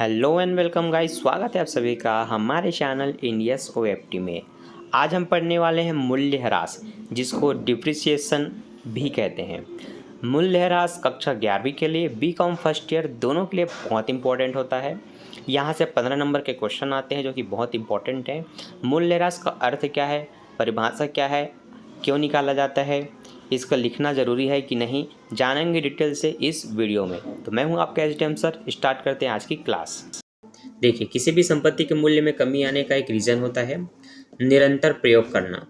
Hello and welcome guys, स्वागत है आप सभी का हमारे चैनल इंडियस OFT में। आज हम पढ़ने वाले हैं मूल्यह्रास, जिसको डिप्रिसिएशन भी कहते हैं। मूल्यह्रास कक्षा 11वीं के लिए BCom फर्स्ट ईयर दोनों के लिए बहुत इंपॉर्टेंट होता है। यहाँ से 15 नंबर के क्वेश्चन आते हैं जो कि बहुत इंपॉर्टेंट है। मूल्यह्रास का अर्थ क्या है, परिभाषा क्या है, क्यों निकाला जाता है, इसका लिखना ज़रूरी है कि नहीं, जानेंगे डिटेल से इस वीडियो में। तो मैं हूं आपका SDM सर। स्टार्ट करते हैं आज की क्लास। देखिए, किसी भी संपत्ति के मूल्य में कमी आने का एक रीज़न होता है निरंतर प्रयोग करना।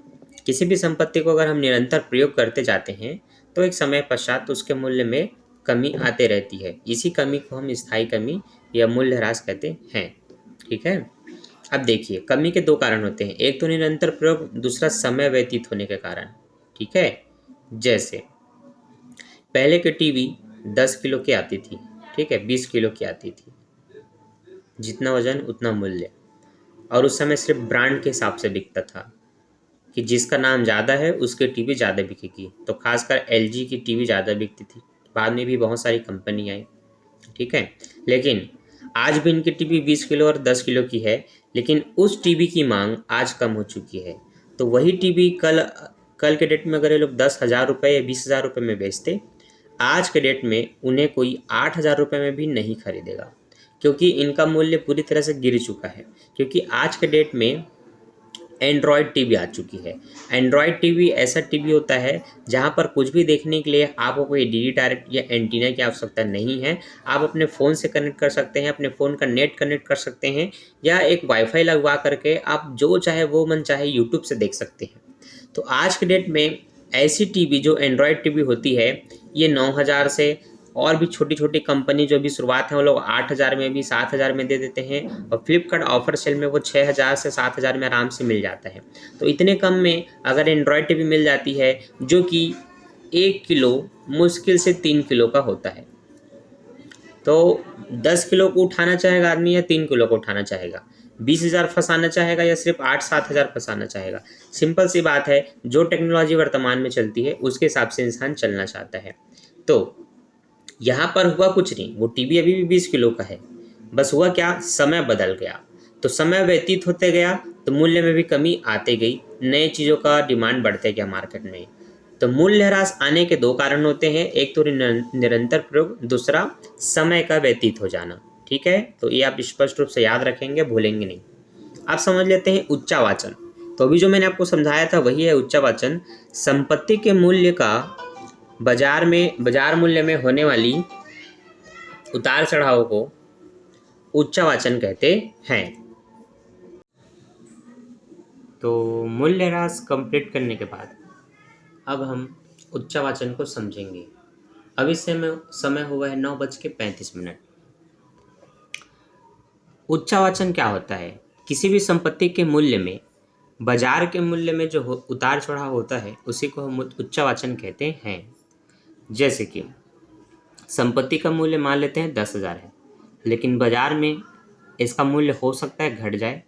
किसी भी संपत्ति को अगर हम निरंतर प्रयोग करते जाते हैं तो एक समय पश्चात उसके मूल्य में कमी आते रहती है। इसी कमी को हम स्थायी कमी या मूल्यह्रास कहते हैं। ठीक है। अब देखिए, कमी के दो कारण होते हैं, एक तो निरंतर प्रयोग, दूसरा समय व्यतीत होने के कारण। ठीक है। जैसे पहले के टीवी 10 किलो की आती थी, ठीक है, 20 किलो की आती थी, जितना वजन उतना मूल्य, और उस समय सिर्फ ब्रांड के हिसाब से बिकता था कि जिसका नाम ज़्यादा है उसकी टीवी ज़्यादा बिकेगी। तो खासकर LG की टीवी ज़्यादा बिकती थी। बाद में भी बहुत सारी कंपनी आई। ठीक है। लेकिन आज भी इनकी टीवी 20 किलो और 10 किलो की है, लेकिन उस टीवी की मांग आज कम हो चुकी है। तो वही टीवी कल कल के डेट में अगर ये लोग 10,000 रुपये या 20,000 रुपये में बेचते, आज के डेट में उन्हें कोई 8,000 रुपये में भी नहीं खरीदेगा, क्योंकि इनका मूल्य पूरी तरह से गिर चुका है। क्योंकि आज के डेट में एंड्रॉयड टीवी आ चुकी है। एंड्रॉयड टीवी ऐसा टीवी होता है जहां पर कुछ भी देखने के लिए आपको कोई DD डायरेक्ट या एंटीना की आवश्यकता नहीं है। आप अपने फ़ोन से कनेक्ट कर सकते हैं, अपने फ़ोन का नेट कनेक्ट कर सकते हैं, या एक वाईफाई लगवा करके आप जो चाहे वो मन चाहे यूट्यूब से देख सकते हैं। तो आज के डेट में ऐसी टीवी जो एंड्रॉयड टीवी होती है, ये 9,000 से, और भी छोटी छोटी कंपनी जो भी शुरुआत है वो लोग 8,000 में भी, 7,000 में दे देते हैं, और फ्लिपकार्ट ऑफर सेल में वो 6,000 से 7,000 में आराम से मिल जाता है। तो इतने कम में अगर एंड्रॉयड टीवी मिल जाती है जो कि 1 किलो मुश्किल से 3 किलो का होता है, तो 10 किलो को उठाना चाहेगा आदमी या 3 किलो को उठाना चाहेगा, 20,000 फंसाना चाहेगा या सिर्फ 8-7,000 फंसाना चाहेगा। सिंपल सी बात है, जो टेक्नोलॉजी वर्तमान में चलती है उसके हिसाब से इंसान चलना चाहता है। तो यहाँ पर हुआ कुछ नहीं, वो टीवी अभी भी 20 किलो का है, बस हुआ क्या, समय बदल गया। तो समय व्यतीत होते गया तो मूल्य में भी कमी आते गई, नए चीज़ों का डिमांड बढ़ते गया मार्केट में। तो मूल्यह्रास आने के दो कारण होते हैं, एक तो निरंतर प्रयोग, दूसरा समय का व्यतीत हो जाना। ठीक है। तो ये आप स्पष्ट रूप से याद रखेंगे, भूलेंगे नहीं। आप समझ लेते हैं उच्चावाचन। तो अभी जो मैंने आपको समझाया था वही है उच्चावाचन। संपत्ति के मूल्य का बाजार मूल्य में होने वाली उतार चढ़ाव को उच्चावाचन कहते हैं। तो मूल्यह्रास कंप्लीट करने के बाद अब हम उच्चावाचन को समझेंगे। अब इस समय हुआ है 9:35। उच्चावाचन क्या होता है? किसी भी संपत्ति के मूल्य में बाजार के मूल्य में जो उतार चढ़ाव होता है उसी को हम उच्चावाचन कहते हैं। जैसे कि संपत्ति का मूल्य मान लेते हैं 10,000 है, लेकिन बाजार में इसका मूल्य हो सकता है घट जाए,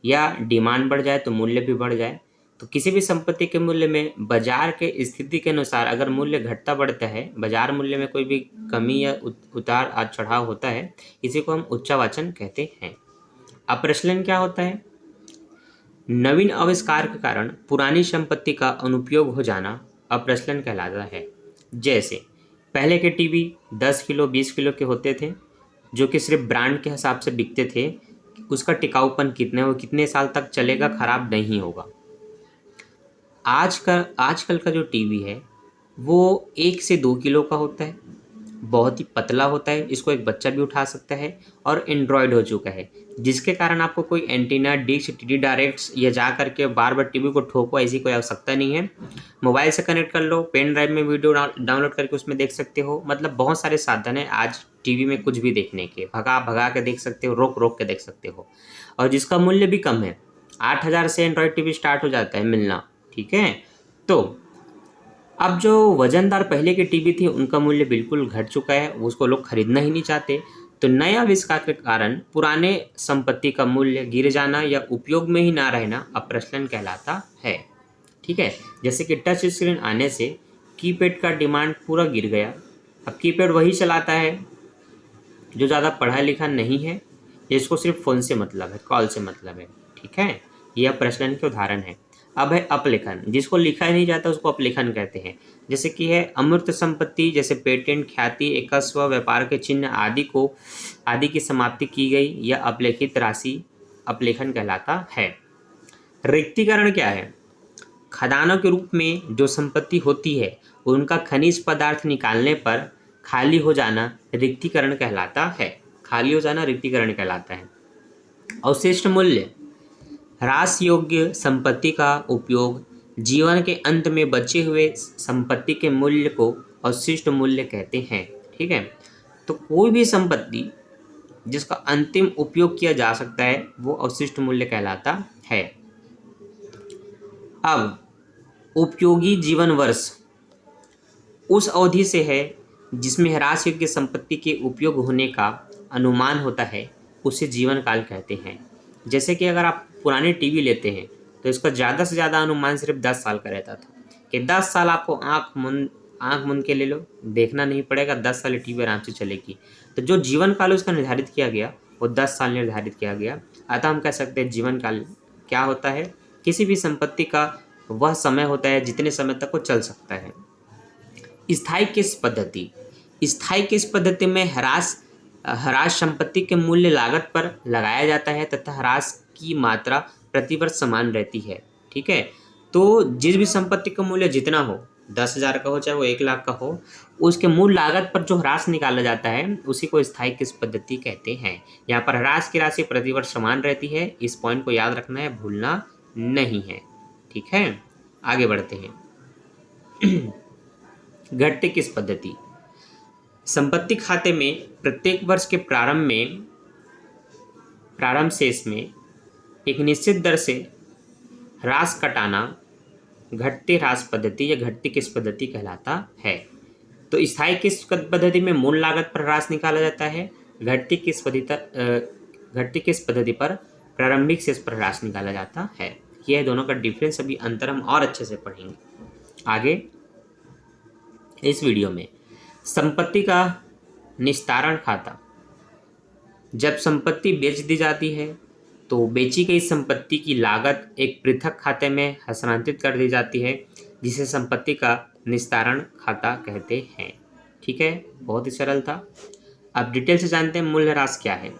या डिमांड बढ़ जाए तो मूल्य भी बढ़ जाए। तो किसी भी संपत्ति के मूल्य में बाजार के स्थिति के अनुसार अगर मूल्य घटता बढ़ता है, बाजार मूल्य में कोई भी कमी या उतार चढ़ाव होता है, इसी को हम उच्चावाचन कहते हैं। अप्रचलन क्या होता है? नवीन आविष्कार के कारण पुरानी संपत्ति का अनुपयोग हो जाना अप्रचलन कहलाता है। जैसे पहले के टीवी 10 किलो 20 किलो के होते थे, जो कि सिर्फ ब्रांड के हिसाब से बिकते थे, उसका टिकाऊपन कितने साल तक चलेगा, खराब नहीं होगा। आजकल का जो टीवी है वो 1 से 2 किलो का होता है, बहुत ही पतला होता है, इसको एक बच्चा भी उठा सकता है, और एंड्रॉयड हो चुका है, जिसके कारण आपको कोई एंटीना, डिश, TD डायरेक्ट या जा करके बार बार टीवी को ठोको, ऐसी कोई आवश्यकता नहीं है। मोबाइल से कनेक्ट कर लो, पेन ड्राइव में वीडियो डाउनलोड करके उसमें देख सकते हो। मतलब बहुत सारे साधन है आज टीवी में कुछ भी देखने के, भगा भगा के देख सकते हो, रोक रोक के देख सकते हो, और जिसका मूल्य भी कम है। 8,000 से एंड्रॉयड टीवी स्टार्ट हो जाता है मिलना। ठीक है। तो अब जो वजनदार पहले की टीवी थी उनका मूल्य बिल्कुल घट चुका है, उसको लोग खरीदना ही नहीं चाहते। तो नए आविष्कार के कारण पुराने संपत्ति का मूल्य गिर जाना या उपयोग में ही ना रहना अप्रचलन कहलाता है। ठीक है। जैसे कि टच स्क्रीन आने से कीपैड का डिमांड पूरा गिर गया। अब कीपैड वही चलाता है जो ज़्यादा पढ़ा लिखा नहीं है, इसको सिर्फ फ़ोन से मतलब है, कॉल से मतलब है। ठीक है, यह प्रचलन के उदाहरण है। अब है अपलेखन, जिसको लिखा ही नहीं जाता उसको अपलेखन कहते हैं। जैसे कि है अमूर्त संपत्ति, जैसे पेटेंट, ख्याति, एकस्व, व्यापार के चिन्ह आदि की समाप्ति की गई, यह अपलेखित राशि अपलेखन कहलाता है। रिक्तीकरण क्या है? खदानों के रूप में जो संपत्ति होती है उनका खनिज पदार्थ निकालने पर खाली हो जाना रिक्तीकरण कहलाता है। खाली हो जाना रिक्तीकरण कहलाता है। अवशिष्ट मूल्य, ह्रास योग्य संपत्ति का उपयोग जीवन के अंत में बचे हुए संपत्ति के मूल्य को अवशिष्ट मूल्य कहते हैं। ठीक है, तो कोई भी संपत्ति जिसका अंतिम उपयोग किया जा सकता है वो अवशिष्ट मूल्य कहलाता है। अब उपयोगी जीवन वर्ष उस अवधि से है जिसमें ह्रास योग्य संपत्ति के उपयोग होने का अनुमान होता है, उसे जीवन काल कहते हैं। जैसे कि अगर आप पुराने टीवी लेते हैं तो इसका ज़्यादा से ज़्यादा अनुमान सिर्फ 10 साल का रहता था कि 10 साल आपको आँख मूंद के ले लो, देखना नहीं पड़ेगा, 10 साल टीवी आराम से चलेगी। तो जो जीवन काल उसका निर्धारित किया गया वो 10 साल निर्धारित किया गया। अतः हम कह सकते हैं जीवन काल क्या होता है? किसी भी संपत्ति का वह समय होता है जितने समय तक वो चल सकता है। स्थायी किस पद्धति, स्थायी किस पद्धति में ह्रास संपत्ति के मूल्य लागत पर लगाया जाता है तथा ह्रास की मात्रा प्रतिवर्ष समान रहती है। ठीक है, तो जिस भी संपत्ति का मूल्य जितना हो, 10,000 का हो चाहे वो 1,00,000 का हो, उसके मूल लागत पर जो ह्रास निकाला जाता है उसी को स्थायी किस पद्धति कहते हैं। यहाँ पर ह्रास की राशि प्रतिवर्ष समान रहती है, इस पॉइंट को याद रखना है, भूलना नहीं है। ठीक है, आगे बढ़ते हैं। घटती किस पद्धति, संपत्ति खाते में प्रत्येक वर्ष के प्रारंभ शेष में एक निश्चित दर से ह्रास घटाना घटती ह्रास पद्धति या घटती किस पद्धति कहलाता है। तो स्थायी किस पद्धति में मूल लागत पर ह्रास निकाला जाता है, घटती किस पद्धति पर प्रारंभिक शेष पर ह्रास निकाला जाता है। यह दोनों का डिफरेंस, अभी अंतर हम और अच्छे से पढ़ेंगे आगे इस वीडियो में। संपत्ति का निस्तारण खाता, जब संपत्ति बेच दी जाती है तो बेची गई संपत्ति की लागत एक पृथक खाते में हस्तांतरित कर दी जाती है, जिसे संपत्ति का निस्तारण खाता कहते हैं। ठीक है, बहुत ही सरल था। अब डिटेल से जानते हैं मूल्यह्रास क्या है।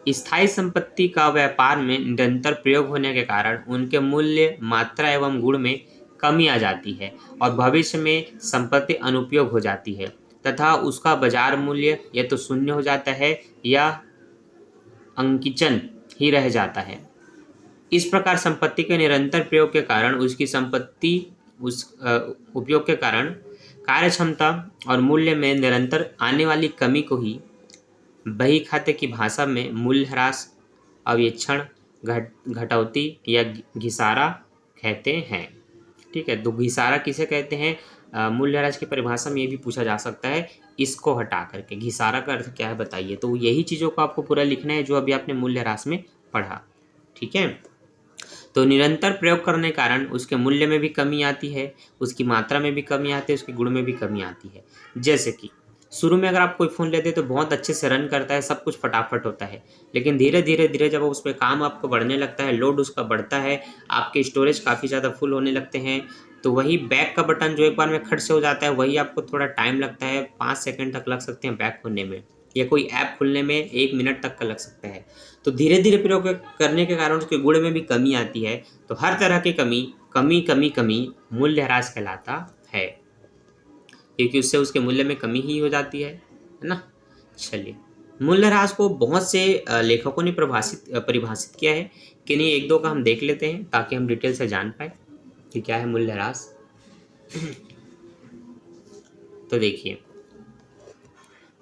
स्थायी संपत्ति का व्यापार में निरंतर प्रयोग होने के कारण उनके मूल्य, मात्रा एवं गुण में कमी आ जाती है और भविष्य में संपत्ति अनुपयोग हो जाती है तथा उसका बाजार मूल्य या तो शून्य हो जाता है या अंकिचन ही रह जाता है। इस प्रकार संपत्ति के निरंतर प्रयोग के कारण उपयोग के कारण कार्य क्षमता और मूल्य में निरंतर आने वाली कमी को ही बही खाते की भाषा में मूल्यह्रास, अवेक्षण, घटौती या घिसारा कहते हैं। ठीक है, तो घिसारा किसे कहते हैं? मूल्यह्रास की परिभाषा में ये भी पूछा जा सकता है, इसको हटा करके घिसारा का अर्थ क्या है बताइए। तो यही चीज़ों को आपको पूरा लिखना है जो अभी आपने मूल्यह्रास में पढ़ा। ठीक है, तो निरंतर प्रयोग करने के कारण उसके मूल्य में भी कमी आती है, उसकी मात्रा में भी कमी आती है, उसके गुण में भी कमी आती है। जैसे कि शुरू में अगर आप कोई फ़ोन लेते हैं तो बहुत अच्छे से रन करता है, सब कुछ फटाफट होता है, लेकिन धीरे धीरे जब उस पर काम आपको बढ़ने लगता है, लोड उसका बढ़ता है, आपके स्टोरेज काफ़ी ज़्यादा फुल होने लगते हैं, तो वही बैक का बटन जो एक बार में खट से हो जाता है, वही आपको थोड़ा टाइम लगता है, 5 सेकंड तक लग सकते हैं बैक खोलने में, या कोई ऐप खुलने में 1 मिनट तक का लग सकता है। तो धीरे धीरे प्रयोग करने के कारण उसके गुण में भी कमी आती है। तो हर तरह की कमी मूल्यह्रास कहलाता है, क्योंकि उससे उसके मूल्य में कमी ही हो जाती है ना। चलिए, मूल्यह्रास को बहुत से लेखकों ने परिभाषित किया है, कि नहीं एक दो का हम देख लेते हैं ताकि हम डिटेल से जान पाए कि क्या है मूल्यह्रास। तो देखिए,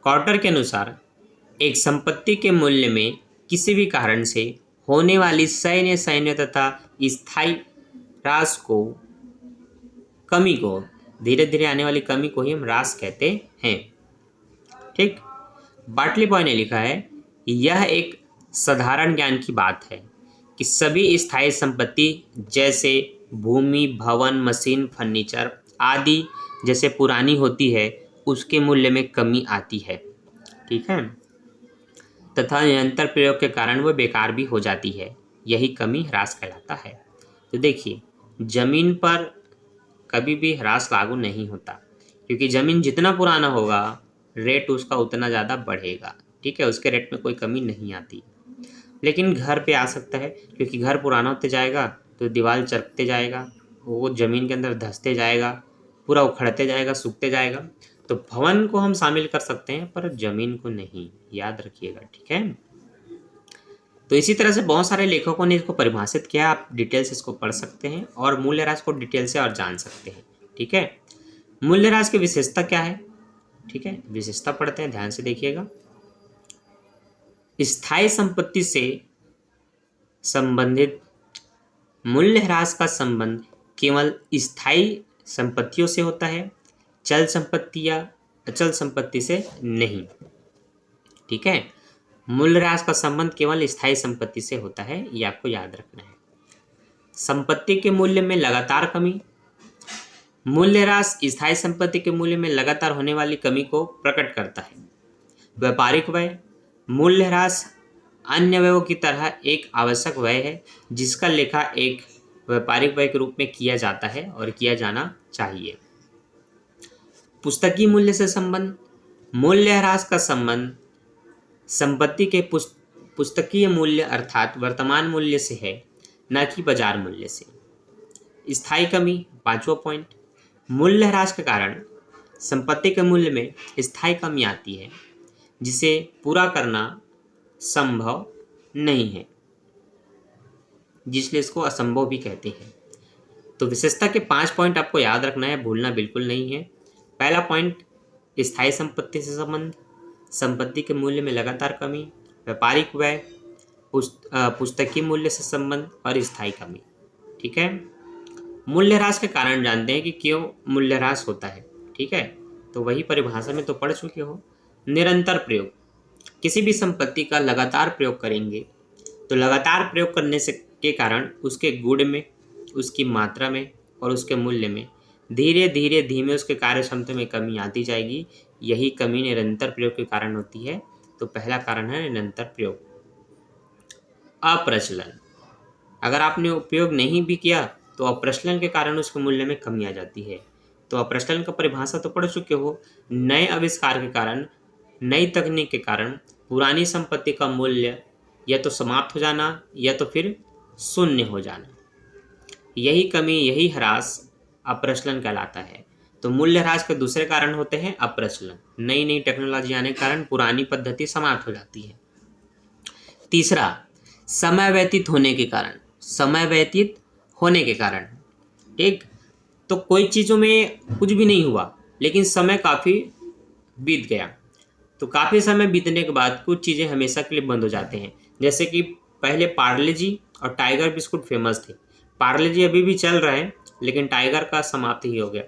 कॉर्टर के अनुसार एक संपत्ति के मूल्य में किसी भी कारण से होने वाली सैन्य तथा स्थायी ह्रास को, कमी को, धीरे धीरे आने वाली कमी को ही हम ह्रास कहते हैं। ठीक, बाटली बॉय ने लिखा है, यह एक साधारण ज्ञान की बात है कि सभी स्थायी संपत्ति जैसे भूमि, भवन, मशीन, फर्नीचर आदि जैसे पुरानी होती है उसके मूल्य में कमी आती है। ठीक है, तथा निरंतर प्रयोग के कारण वह बेकार भी हो जाती है। यही कमी ह्रास कहलाता है। तो देखिए, जमीन पर कभी भी ह्रास लागू नहीं होता, क्योंकि जमीन जितना पुराना होगा रेट उसका उतना ज़्यादा बढ़ेगा। ठीक है, उसके रेट में कोई कमी नहीं आती। लेकिन घर पे आ सकता है, क्योंकि घर पुराना होते जाएगा तो दीवार चरकते जाएगा, वो ज़मीन के अंदर धंसते जाएगा, पूरा उखड़ते जाएगा, सूखते जाएगा। तो भवन को हम शामिल कर सकते हैं पर ज़मीन को नहीं, याद रखिएगा। ठीक है, तो इसी तरह से बहुत सारे लेखकों ने इसको परिभाषित किया। आप डिटेल से इसको पढ़ सकते हैं और मूल्यह्रास को डिटेल से और जान सकते हैं। ठीक है, मूल्यह्रास की विशेषता क्या है? ठीक है, विशेषता पढ़ते हैं, ध्यान से देखिएगा। स्थायी संपत्ति से संबंधित मूल्यह्रास का संबंध केवल स्थायी संपत्तियों से होता है, चल संपत्ति या अचल संपत्ति से नहीं। ठीक है, मूल्यह्रास का संबंध केवल स्थायी संपत्ति से होता है, ये आपको याद रखना है। संपत्ति के मूल्य में लगातार कमी। मूल्यह्रास स्थायी संपत्ति के मूल्य में लगातार होने वाली कमी को प्रकट करता है। व्यापारिक व्यय। मूल्यह्रास अन्य व्ययों की तरह एक आवश्यक व्यय है, जिसका लेखा एक व्यापारिक व्यय के रूप में किया जाता है और किया जाना चाहिए। पुस्तकीय मूल्य से संबंध। मूल्यह्रास का संबंध संपत्ति के पुस्तकीय मूल्य अर्थात वर्तमान मूल्य से है, न कि बाजार मूल्य से। स्थायी कमी, पांचवा पॉइंट। मूल्यह्रास के कारण संपत्ति के मूल्य में स्थायी कमी आती है, जिसे पूरा करना संभव नहीं है, जिसलिए इसको असंभव भी कहते हैं। तो विशेषता के 5 पॉइंट आपको याद रखना है, भूलना बिल्कुल नहीं है। पहला पॉइंट, स्थायी संपत्ति से संबंध, संपत्ति के मूल्य में लगातार कमी, व्यापारिक व्यय, पुस्तकीय मूल्य से संबंध और स्थायी कमी। ठीक है, मूल्यह्रास के कारण जानते हैं कि क्यों मूल्यह्रास होता है। ठीक है, तो वही परिभाषा में तो पढ़ चुके हो। निरंतर प्रयोग। किसी भी संपत्ति का लगातार प्रयोग करेंगे तो लगातार प्रयोग करने से के कारण उसके गुण में, उसकी मात्रा में और उसके मूल्य में धीरे धीरे धीमे उसके कार्य क्षमता में कमी आती जाएगी। यही कमी निरंतर प्रयोग के कारण होती है। तो पहला कारण है निरंतर प्रयोग। अप्रचलन। अगर आपने उपयोग नहीं भी किया तो अप्रचलन के कारण उसके मूल्य में कमी आ जाती है। तो अप्रचलन का परिभाषा तो पढ़ चुके हो। नए आविष्कार के कारण, नई तकनीक के कारण पुरानी संपत्ति का मूल्य या तो समाप्त हो जाना या तो फिर शून्य हो जाना, यही कमी, यही ह्रास अप्रचलन कहलाता है। तो मूल्यह्रास के दूसरे कारण होते हैं अप्रचलन। नई नई टेक्नोलॉजी आने के कारण पुरानी पद्धति समाप्त हो जाती है। तीसरा, समय व्यतीत होने के कारण। समय व्यतीत होने के कारण, ठीक, तो कोई चीज़ों में कुछ भी नहीं हुआ लेकिन समय काफ़ी बीत गया, तो काफ़ी समय बीतने के बाद कुछ चीज़ें हमेशा के लिए बंद हो जाते हैं। जैसे कि पहले पार्ले जी और टाइगर बिस्कुट फेमस थे। पार्ले जी अभी भी चल रहे हैं लेकिन टाइगर का समाप्त ही हो गया।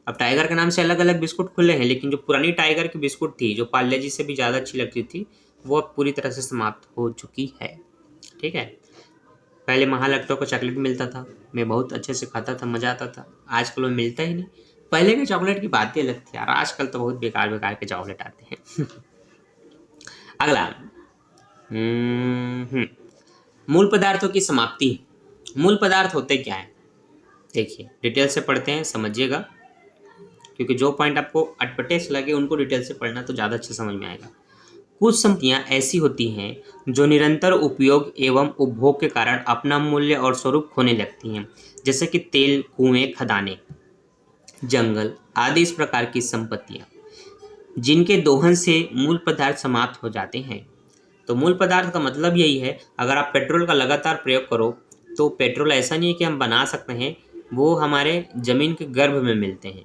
अब टाइगर के नाम से अलग अलग बिस्कुट खुले हैं, लेकिन जो पुरानी टाइगर की बिस्कुट थी, जो पार्ले जी से भी ज़्यादा अच्छी लगती थी, वो अब पूरी तरह से समाप्त हो चुकी है। ठीक है, पहले महालक्ष्मी को चॉकलेट मिलता था, मैं बहुत अच्छे से खाता था, मज़ा आता था। आजकल वो मिलता ही नहीं। पहले के चॉकलेट की बातें अलग थी यार, आजकल तो बहुत बेकार बेकार के चॉकलेट आते हैं। अगला, मूल पदार्थों की समाप्ति। मूल पदार्थ होते क्या है? देखिए, डिटेल से पढ़ते हैं, समझिएगा, क्योंकि जो पॉइंट आपको अटपटे से लगे उनको डिटेल से पढ़ना तो ज़्यादा अच्छे समझ में आएगा। कुछ संपत्तियाँ ऐसी होती हैं जो निरंतर उपयोग एवं उपभोग के कारण अपना मूल्य और स्वरूप खोने लगती हैं, जैसे कि तेल, कुएं, खदानें, जंगल आदि। इस प्रकार की संपत्तियाँ जिनके दोहन से मूल पदार्थ समाप्त हो जाते हैं। तो मूल पदार्थ का मतलब यही है, अगर आप पेट्रोल का लगातार प्रयोग करो तो पेट्रोल ऐसा नहीं है कि हम बना सकते हैं, वो हमारे ज़मीन के गर्भ में मिलते हैं।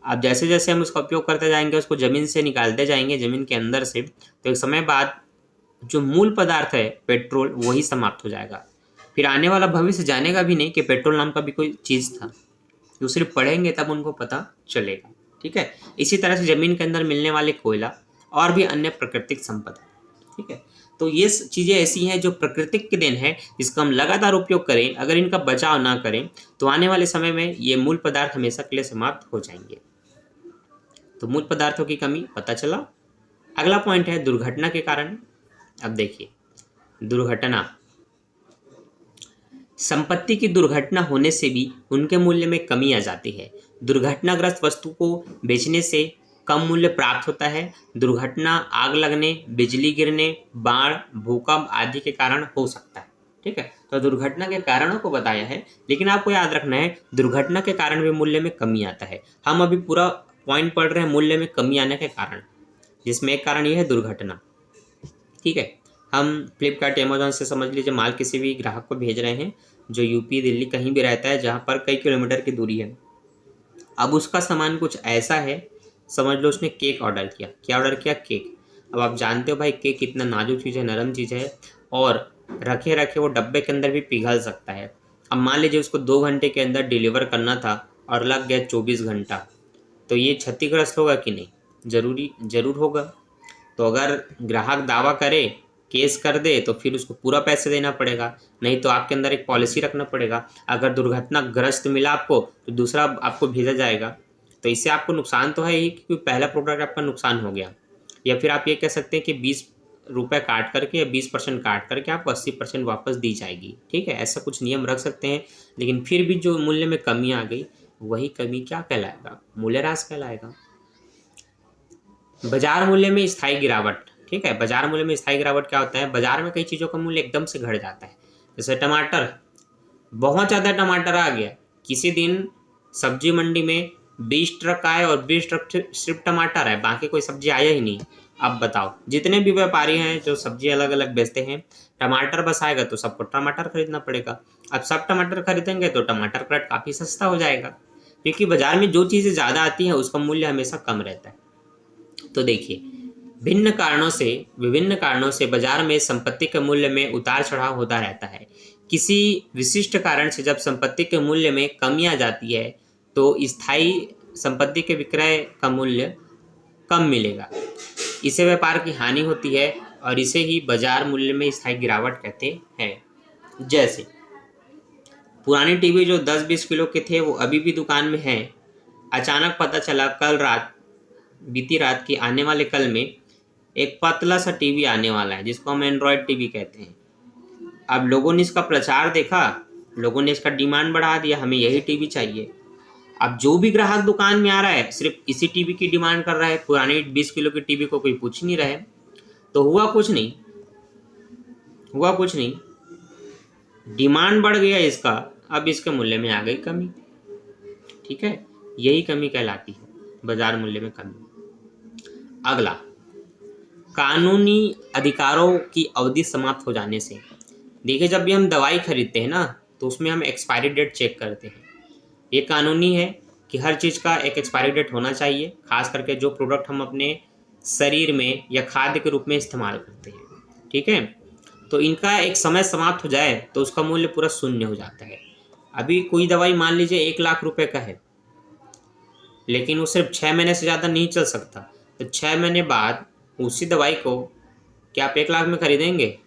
अब जैसे जैसे हम उसका उपयोग करते जाएंगे, उसको ज़मीन से निकालते जाएंगे, ज़मीन के अंदर से, तो एक समय बाद जो मूल पदार्थ है पेट्रोल, वही समाप्त हो जाएगा। फिर आने वाला भविष्य जानेगा भी नहीं कि पेट्रोल नाम का भी कोई चीज़ था। जो सिर्फ पढ़ेंगे तब उनको पता चलेगा। ठीक है, इसी तरह से ज़मीन के अंदर मिलने वाले कोयला और भी अन्य प्राकृतिक संपदा। ठीक है, तो ये चीज़ें ऐसी हैं जो प्राकृतिक के देन है, जिसका हम लगातार उपयोग करें, अगर इनका बचाव ना करें तो आने वाले समय में ये मूल पदार्थ हमेशा के लिए समाप्त हो जाएंगे। तो मूल पदार्थों की कमी पता चला। अगला पॉइंट है दुर्घटना के कारण। अब देखिए, दुर्घटना, संपत्ति की दुर्घटना होने से भी उनके मूल्य में कमी आ जाती है। दुर्घटनाग्रस्त वस्तु को बेचने से कम मूल्य प्राप्त होता है। दुर्घटना आग लगने, बिजली गिरने, बाढ़, भूकंप आदि के कारण हो सकता है। ठीक है, तो दुर्घटना के कारणों को बताया है, लेकिन आपको याद रखना है दुर्घटना के कारण भी मूल्य में कमी आता है। हम अभी पूरा पॉइंट पढ़ रहे हैं मूल्य में कमी आने के कारण, जिसमें एक कारण यह है दुर्घटना। ठीक है, हम फ्लिपकार्ट अमेजोन से समझ लीजिए माल किसी भी ग्राहक को भेज रहे हैं जो यूपी दिल्ली कहीं भी रहता है, जहाँ पर कई किलोमीटर की दूरी है। अब उसका सामान कुछ ऐसा है, समझ लो उसने केक ऑर्डर किया। क्या ऑर्डर किया? केक। अब आप जानते हो भाई केक कितना नाजुक चीज़ है, नरम चीज़ है, और रखे रखे वो डब्बे के अंदर भी पिघल सकता है। अब मान लीजिए उसको 2 घंटे के अंदर डिलीवर करना था और लग गया 24 घंटा, तो ये क्षतिग्रस्त होगा कि नहीं? ज़रूर होगा। तो अगर ग्राहक दावा करे, केस कर दे, तो फिर उसको पूरा पैसे देना पड़ेगा, नहीं तो आपके अंदर एक पॉलिसी रखना पड़ेगा। अगर दुर्घटनाग्रस्त मिला आपको तो दूसरा आपको भेजा जाएगा। तो इससे आपको नुकसान तो है ही, क्योंकि पहला प्रोडक्ट आपका नुकसान हो गया। या फिर आप ये कह सकते हैं कि 20 रुपये काट करके या 20% काट करके आपको 80% वापस दी जाएगी। ठीक है, ऐसा कुछ नियम रख सकते हैं, लेकिन फिर भी जो मूल्य में कमी आ गई वही कमी क्या कहलाएगा? मूल्यह्रास कहलाएगा। बाजार मूल्य में स्थायी गिरावट। ठीक है, बाजार मूल्य में स्थायी गिरावट क्या होता है? बाजार में कई चीज़ों का मूल्य एकदम से घट जाता है। जैसे टमाटर, बहुत ज़्यादा टमाटर आ गया, किसी दिन सब्जी मंडी में 20 ट्रक आए और 20 ट्रक सिर्फ टमाटर आए, बाकी कोई सब्जी आया ही नहीं। अब बताओ, जितने भी व्यापारी हैं जो सब्जी अलग अलग बेचते हैं, टमाटर बस आएगा तो सबको टमाटर खरीदना पड़ेगा। अब सब टमाटर खरीदेंगे तो टमाटर का रेट काफ़ी सस्ता हो जाएगा, क्योंकि बाजार में जो चीज़ें ज़्यादा आती हैं उसका मूल्य हमेशा कम रहता है। तो देखिए, विभिन्न कारणों से बाजार में संपत्ति के मूल्य में उतार चढ़ाव होता रहता है। किसी विशिष्ट कारण से जब संपत्ति के मूल्य में कमी आ जाती है तो स्थायी संपत्ति के विक्रय का मूल्य कम मिलेगा। इसे व्यापार की हानि होती है और इसे ही बाजार मूल्य में स्थायी गिरावट कहते हैं। जैसे पुरानी टीवी जो 10-20 किलो के थे वो अभी भी दुकान में हैं। अचानक पता चला बीती रात की आने वाले कल में एक पतला सा टीवी आने वाला है, जिसको हम एंड्रॉयड टीवी कहते हैं। अब लोगों ने इसका प्रचार देखा, लोगों ने इसका डिमांड बढ़ा दिया, हमें यही टीवी चाहिए। अब जो भी ग्राहक दुकान में आ रहा है सिर्फ इसी टीवी की डिमांड कर रहा है, पुरानी 20 किलो की टीवी को कोई पूछ नहीं रहा है। तो हुआ कुछ नहीं, डिमांड बढ़ गया इसका, अब इसके मूल्य में आ गई कमी। ठीक है, यही कमी कहलाती है, बाजार मूल्य में कमी। अगला, कानूनी अधिकारों की अवधि समाप्त हो जाने से। देखिए, जब भी हम दवाई खरीदते हैं ना तो उसमें हम एक्सपायरी डेट चेक करते हैं। ये कानूनी है कि हर चीज़ का एक एक्सपायरी डेट होना चाहिए, खास करके जो प्रोडक्ट हम अपने शरीर में या खाद्य के रूप में इस्तेमाल करते हैं। ठीक है, तो इनका एक समय समाप्त हो जाए तो उसका मूल्य पूरा शून्य हो जाता है। अभी कोई दवाई मान लीजिए 1 लाख रुपए का है, लेकिन वो सिर्फ 6 महीने से ज़्यादा नहीं चल सकता, तो 6 महीने बाद उसी दवाई को क्या आप 1 लाख में खरीदेंगे?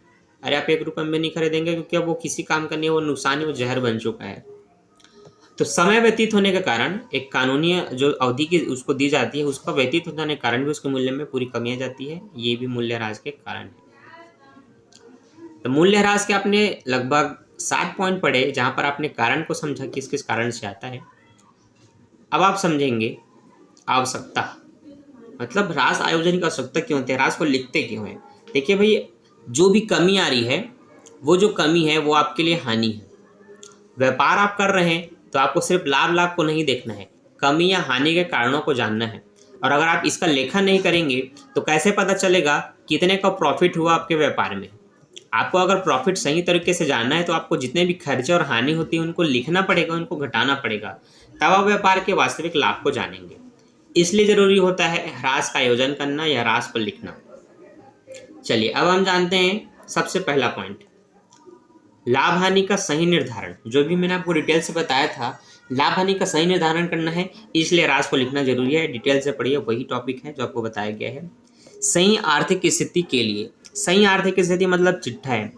अरे आप 1 रुपये में नहीं खरीदेंगे, क्योंकि अब वो किसी काम का नहीं है, वो नुकसान है, वो जहर बन चुका है। तो समय व्यतीत होने के कारण एक कानूनी जो अवधि की उसको दी जाती है, उसका व्यतीत हो जाने के कारण भी उसके मूल्य में पूरी कमी आ जाती है। ये भी मूल्यह्रास के कारण है। तो मूल्यह्रास के आपने लगभग 7 पॉइंट पढ़े, जहाँ पर आपने कारण को समझा किस किस कारण से आता है। अब आप समझेंगे आवश्यकता, मतलब ह्रास आयोजन की आवश्यकता क्यों होती है, ह्रास को लिखते क्यों है। देखिए भाई, जो भी कमी आ रही है, वो जो कमी है वो आपके लिए हानि है। व्यापार आप कर रहे हैं तो आपको सिर्फ लाभ को नहीं देखना है, कमी या हानि के कारणों को जानना है। और अगर आप इसका लेखन नहीं करेंगे तो कैसे पता चलेगा कितने का प्रॉफिट हुआ आपके व्यापार में। आपको अगर प्रॉफिट सही तरीके से जानना है तो आपको जितने भी खर्चे और हानि होती है उनको लिखना पड़ेगा, उनको घटाना पड़ेगा, तब आप व्यापार के वास्तविक लाभ को जानेंगे। इसलिए ज़रूरी होता है ह्रास का आयोजन करना या ह्रास को लिखना। चलिए अब हम जानते हैं सबसे पहला पॉइंट, लाभ हानि का सही निर्धारण। जो भी मैंने आपको डिटेल से बताया था, लाभ हानि का सही निर्धारण करना है, इसलिए ह्रास को लिखना जरूरी है। डिटेल से पढ़िए, वही टॉपिक है जो आपको बताया गया है। सही आर्थिक स्थिति के लिए, सही आर्थिक स्थिति मतलब चिट्ठा है।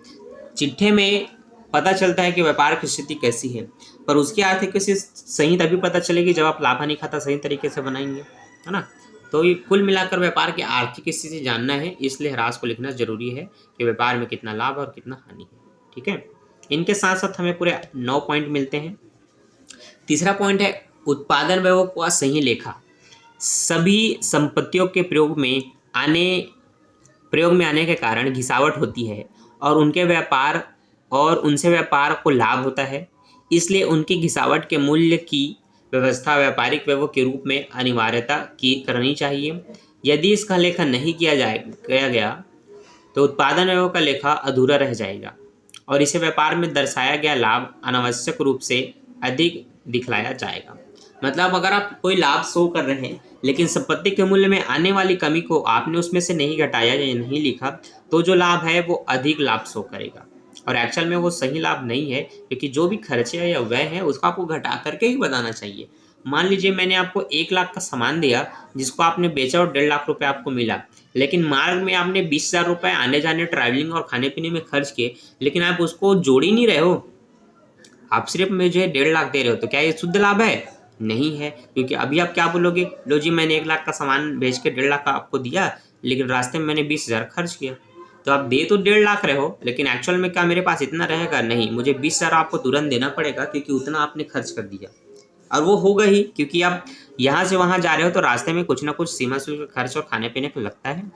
चिट्ठे में पता चलता है कि व्यापार की स्थिति कैसी है, पर उसकी आर्थिक स्थिति सही तभी पता चलेगी जब आप लाभ हानि खाता सही तरीके से बनाएंगे, है ना। तो ये कुल मिलाकर व्यापार की आर्थिक स्थिति जानना है, इसलिए ह्रास को लिखना जरूरी है कि व्यापार में कितना लाभ और कितना हानि है। ठीक है, इनके साथ साथ हमें पूरे 9 पॉइंट मिलते हैं। तीसरा पॉइंट है उत्पादन व्यय का सही लेखा। सभी संपत्तियों के प्रयोग में आने के कारण घिसावट होती है और उनसे व्यापार को लाभ होता है, इसलिए उनकी घिसावट के मूल्य की व्यवस्था व्यापारिक व्यवों के रूप में अनिवार्यता की करनी चाहिए। यदि इसका लेखा नहीं किया गया तो उत्पादन व्ययों का लेखा अधूरा रह जाएगा और इसे व्यापार में दर्शाया गया लाभ अनावश्यक रूप से अधिक दिखलाया जाएगा। मतलब अगर आप कोई लाभ शो कर रहे हैं लेकिन संपत्ति के मूल्य में आने वाली कमी को आपने उसमें से नहीं घटाया या नहीं लिखा, तो जो लाभ है वो अधिक लाभ शो करेगा और एक्चुअल में वो सही लाभ नहीं है, क्योंकि जो भी खर्चे या व्यय है उसको आपको घटा करके ही बताना चाहिए। मान लीजिए मैंने आपको 1 लाख का सामान दिया जिसको आपने बेचा और 1.5 लाख रुपए आपको मिला, लेकिन मार्ग में आपने 20,000 रुपये आने जाने ट्रैवलिंग और खाने पीने में खर्च किए, लेकिन आप उसको जोड़ ही नहीं रहे हो, आप सिर्फ मुझे 1.5 लाख दे रहे हो, तो क्या ये शुद्ध लाभ है? नहीं है, क्योंकि अभी आप क्या बोलोगे, लो जी मैंने 1 लाख का सामान बेच के 1.5 लाख का आपको दिया, लेकिन रास्ते में मैंने 20,000 खर्च किया। तो आप दे तो 1.5 लाख रहे हो, लेकिन एक्चुअल में क्या मेरे पास इतना रहेगा? नहीं, मुझे 20,000 आपको तुरंत देना पड़ेगा, क्योंकि उतना आपने खर्च कर दिया। और वो होगा ही, क्योंकि आप यहाँ से वहाँ जा रहे हो तो रास्ते में कुछ ना कुछ सीमा शुल्क खर्च और खाने पीने का लगता है।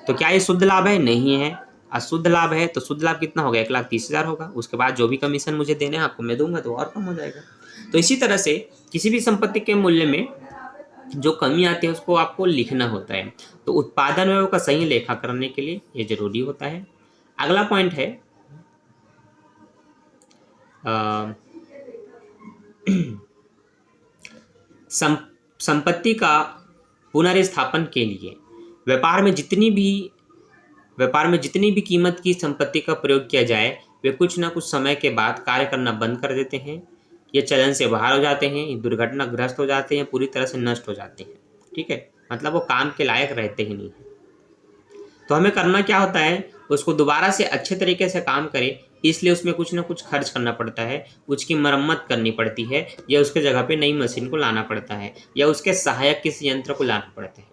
तो क्या ये शुद्ध लाभ है? नहीं है। अशुद्ध लाभ है। तो शुद्ध लाभ कितना होगा? 1,30,000 होगा। उसके बाद जो भी कमीशन मुझे देने हैं आपको मैं दूंगा, तो और कम हो जाएगा। तो इसी तरह से किसी भी संपत्ति के मूल्य में जो कमी आती है उसको आपको लिखना होता है। तो उत्पादन व्यय का सही लेखा करने के लिए ये जरूरी होता है। अगला पॉइंट है संपत्ति का पुनर्स्थापन के लिए व्यापार में जितनी भी कीमत की संपत्ति का प्रयोग किया जाए, वे कुछ ना कुछ समय के बाद कार्य करना बंद कर देते हैं, ये चलन से बाहर हो जाते हैं, ये दुर्घटनाग्रस्त हो जाते हैं, पूरी तरह से नष्ट हो जाते हैं। ठीक है, मतलब वो काम के लायक रहते ही नहीं है। तो हमें करना क्या होता है, उसको दोबारा से अच्छे तरीके से काम करें, इसलिए उसमें कुछ ना कुछ खर्च करना पड़ता है, उसकी मरम्मत करनी पड़ती है, या उसके जगह पे नई मशीन को लाना पड़ता है, या उसके सहायक किसी यंत्र को लाना पड़ता है।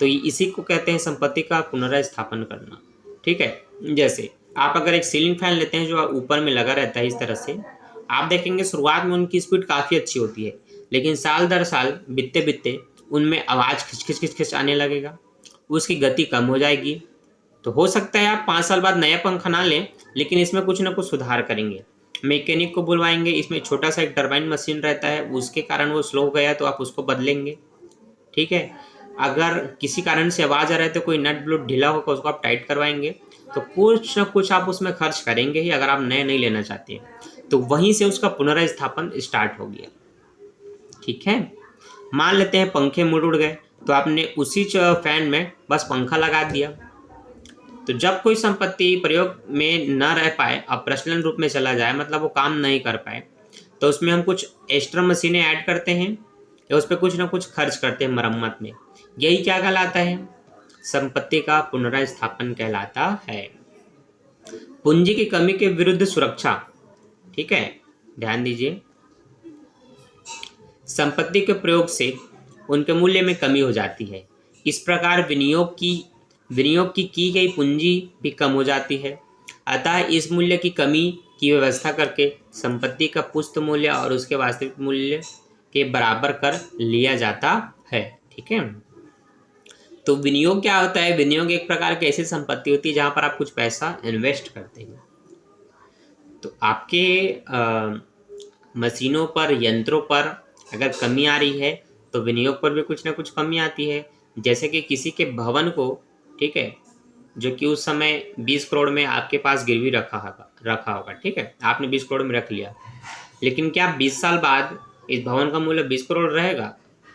तो इसी को कहते हैं संपत्ति का पुनर्स्थापन करना। ठीक है, जैसे आप अगर एक सीलिंग फैन लेते हैं जो ऊपर में लगा रहता है इस तरह से, आप देखेंगे शुरुआत में उनकी स्पीड काफ़ी अच्छी होती है, लेकिन साल दर साल बीतते बीतते उनमें आवाज़ खिच खिच खिच खिच आने लगेगा, उसकी गति कम हो जाएगी। तो हो सकता है आप 5 साल बाद नया पंखा ना लें, लेकिन इसमें कुछ ना कुछ सुधार करेंगे, मैकेनिक को बुलवाएंगे, इसमें छोटा सा एक टरबाइन मशीन रहता है, उसके कारण वो स्लो हो गया तो आप उसको बदलेंगे। ठीक है, अगर किसी कारण से आवाज़ आ रहा है तो कोई नट बोल्ट ढीला होगा, उसको आप टाइट करवाएंगे। तो कुछ ना कुछ आप उसमें खर्च करेंगे ही, अगर आप नया नहीं लेना चाहते हैं। तो वहीं से उसका पुनर्स्थापन स्टार्ट हो गया। ठीक है, मान लेते हैं पंखे मुड़ गए, तो आपने उसी फैन में बस पंखा लगा दिया। तो जब कोई संपत्ति प्रयोग में न रह पाए, अप्रचलन रूप में चला जाए, मतलब वो काम नहीं कर पाए, तो उसमें हम कुछ एक्स्ट्रा मशीनें ऐड करते हैं या उस पर कुछ ना कुछ खर्च करते हैं मरम्मत में। यही क्या कहलाता है? संपत्ति का पुनर्स्थापन कहलाता है। पूंजी की कमी के विरुद्ध सुरक्षा। ठीक है, ध्यान दीजिए, संपत्ति के प्रयोग से उनके मूल्य में कमी हो जाती है। इस प्रकार विनियोग की गई पूंजी भी कम हो जाती है। अतः इस मूल्य की कमी की व्यवस्था करके संपत्ति का पुस्त मूल्य और उसके वास्तविक मूल्य के बराबर कर लिया जाता है। ठीक है, तो विनियोग क्या होता है? विनियोग एक प्रकार की ऐसी संपत्ति होती है जहां पर आप कुछ पैसा इन्वेस्ट करते हैं। तो आपके मशीनों पर, यंत्रों पर अगर कमी आ रही है तो विनियोग पर भी कुछ ना कुछ कमी आती है। जैसे कि किसी के भवन को, ठीक है, जो कि उस समय 20 करोड़ में आपके पास गिरवी रखा होगा, ठीक है, आपने 20 करोड़ में रख लिया, लेकिन क्या 20 साल बाद इस भवन का मूल्य 20 करोड़ रहेगा?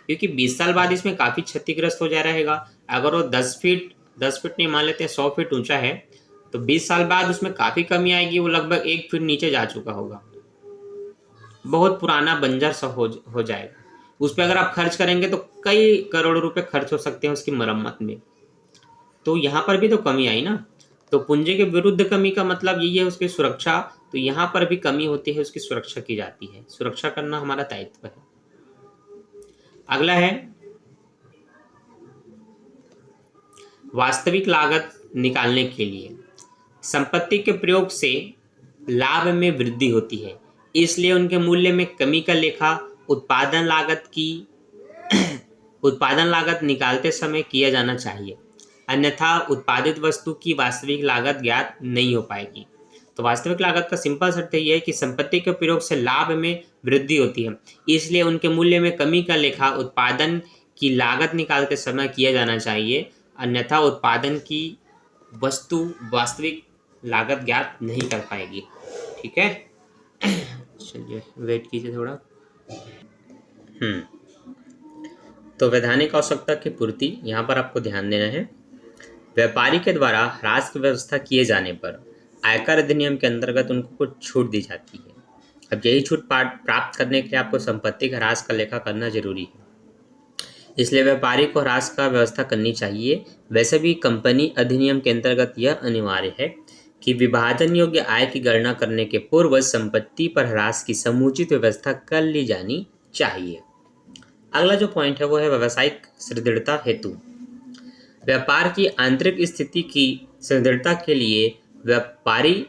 क्योंकि 20 साल बाद इसमें काफ़ी क्षतिग्रस्त हो जा रहेगा। अगर वो 10 फीट नहीं, मान लेते हैं 100 फीट ऊंचा है, तो 20 साल बाद उसमें काफ़ी कमी आएगी, वो लगभग 1 फीट नीचे जा चुका होगा, बहुत पुराना बंजर सा हो जाएगा। उस पर अगर आप खर्च करेंगे तो कई करोड़ रुपए खर्च हो सकते हैं उसकी मरम्मत में। तो यहाँ पर भी तो कमी आई ना। तो पूंजी के विरुद्ध कमी का मतलब यही है उसकी सुरक्षा। तो यहाँ पर भी कमी होती है, उसकी सुरक्षा की जाती है। सुरक्षा करना हमारा दायित्व है। अगला है वास्तविक लागत निकालने के लिए संपत्ति के प्रयोग से लाभ में वृद्धि होती है, इसलिए उनके मूल्य में कमी का लेखा उत्पादन लागत निकालते समय किया जाना चाहिए, अन्यथा उत्पादित वस्तु की वास्तविक लागत ज्ञात नहीं हो पाएगी। तो वास्तविक लागत का सिंपल शर्त यह है कि संपत्ति के प्रयोग से लाभ में वृद्धि होती है, इसलिए उनके मूल्य में कमी का लेखा उत्पादन की लागत निकालते समय किया जाना चाहिए, अन्यथा उत्पादन की वस्तु वास्तविक लागत ज्ञात नहीं कर पाएगी। ठीक है, चलिए वेट कीजिए थोड़ा। तो वैधानिक आवश्यकता की पूर्ति, यहाँ पर आपको ध्यान देना है। व्यापारी के द्वारा ह्रास की व्यवस्था किए जाने पर आयकर अधिनियम के अंतर्गत उनको कुछ छूट दी जाती है। अब यही छूट प्राप्त करने के लिए आपको संपत्ति का ह्रास का लेखा करना जरूरी है, इसलिए व्यापारी को ह्रास का व्यवस्था करनी चाहिए। वैसे भी कंपनी अधिनियम के अंतर्गत यह अनिवार्य है कि विभाजन योग्य आय की गणना करने के पूर्व संपत्ति पर ह्रास की समुचित व्यवस्था कर ली जानी चाहिए। अगला जो पॉइंट है वो है व्यावसायिक सुदृढ़ता हेतु। व्यापार की आंतरिक स्थिति की सुदृढ़ता के लिए व्यापारी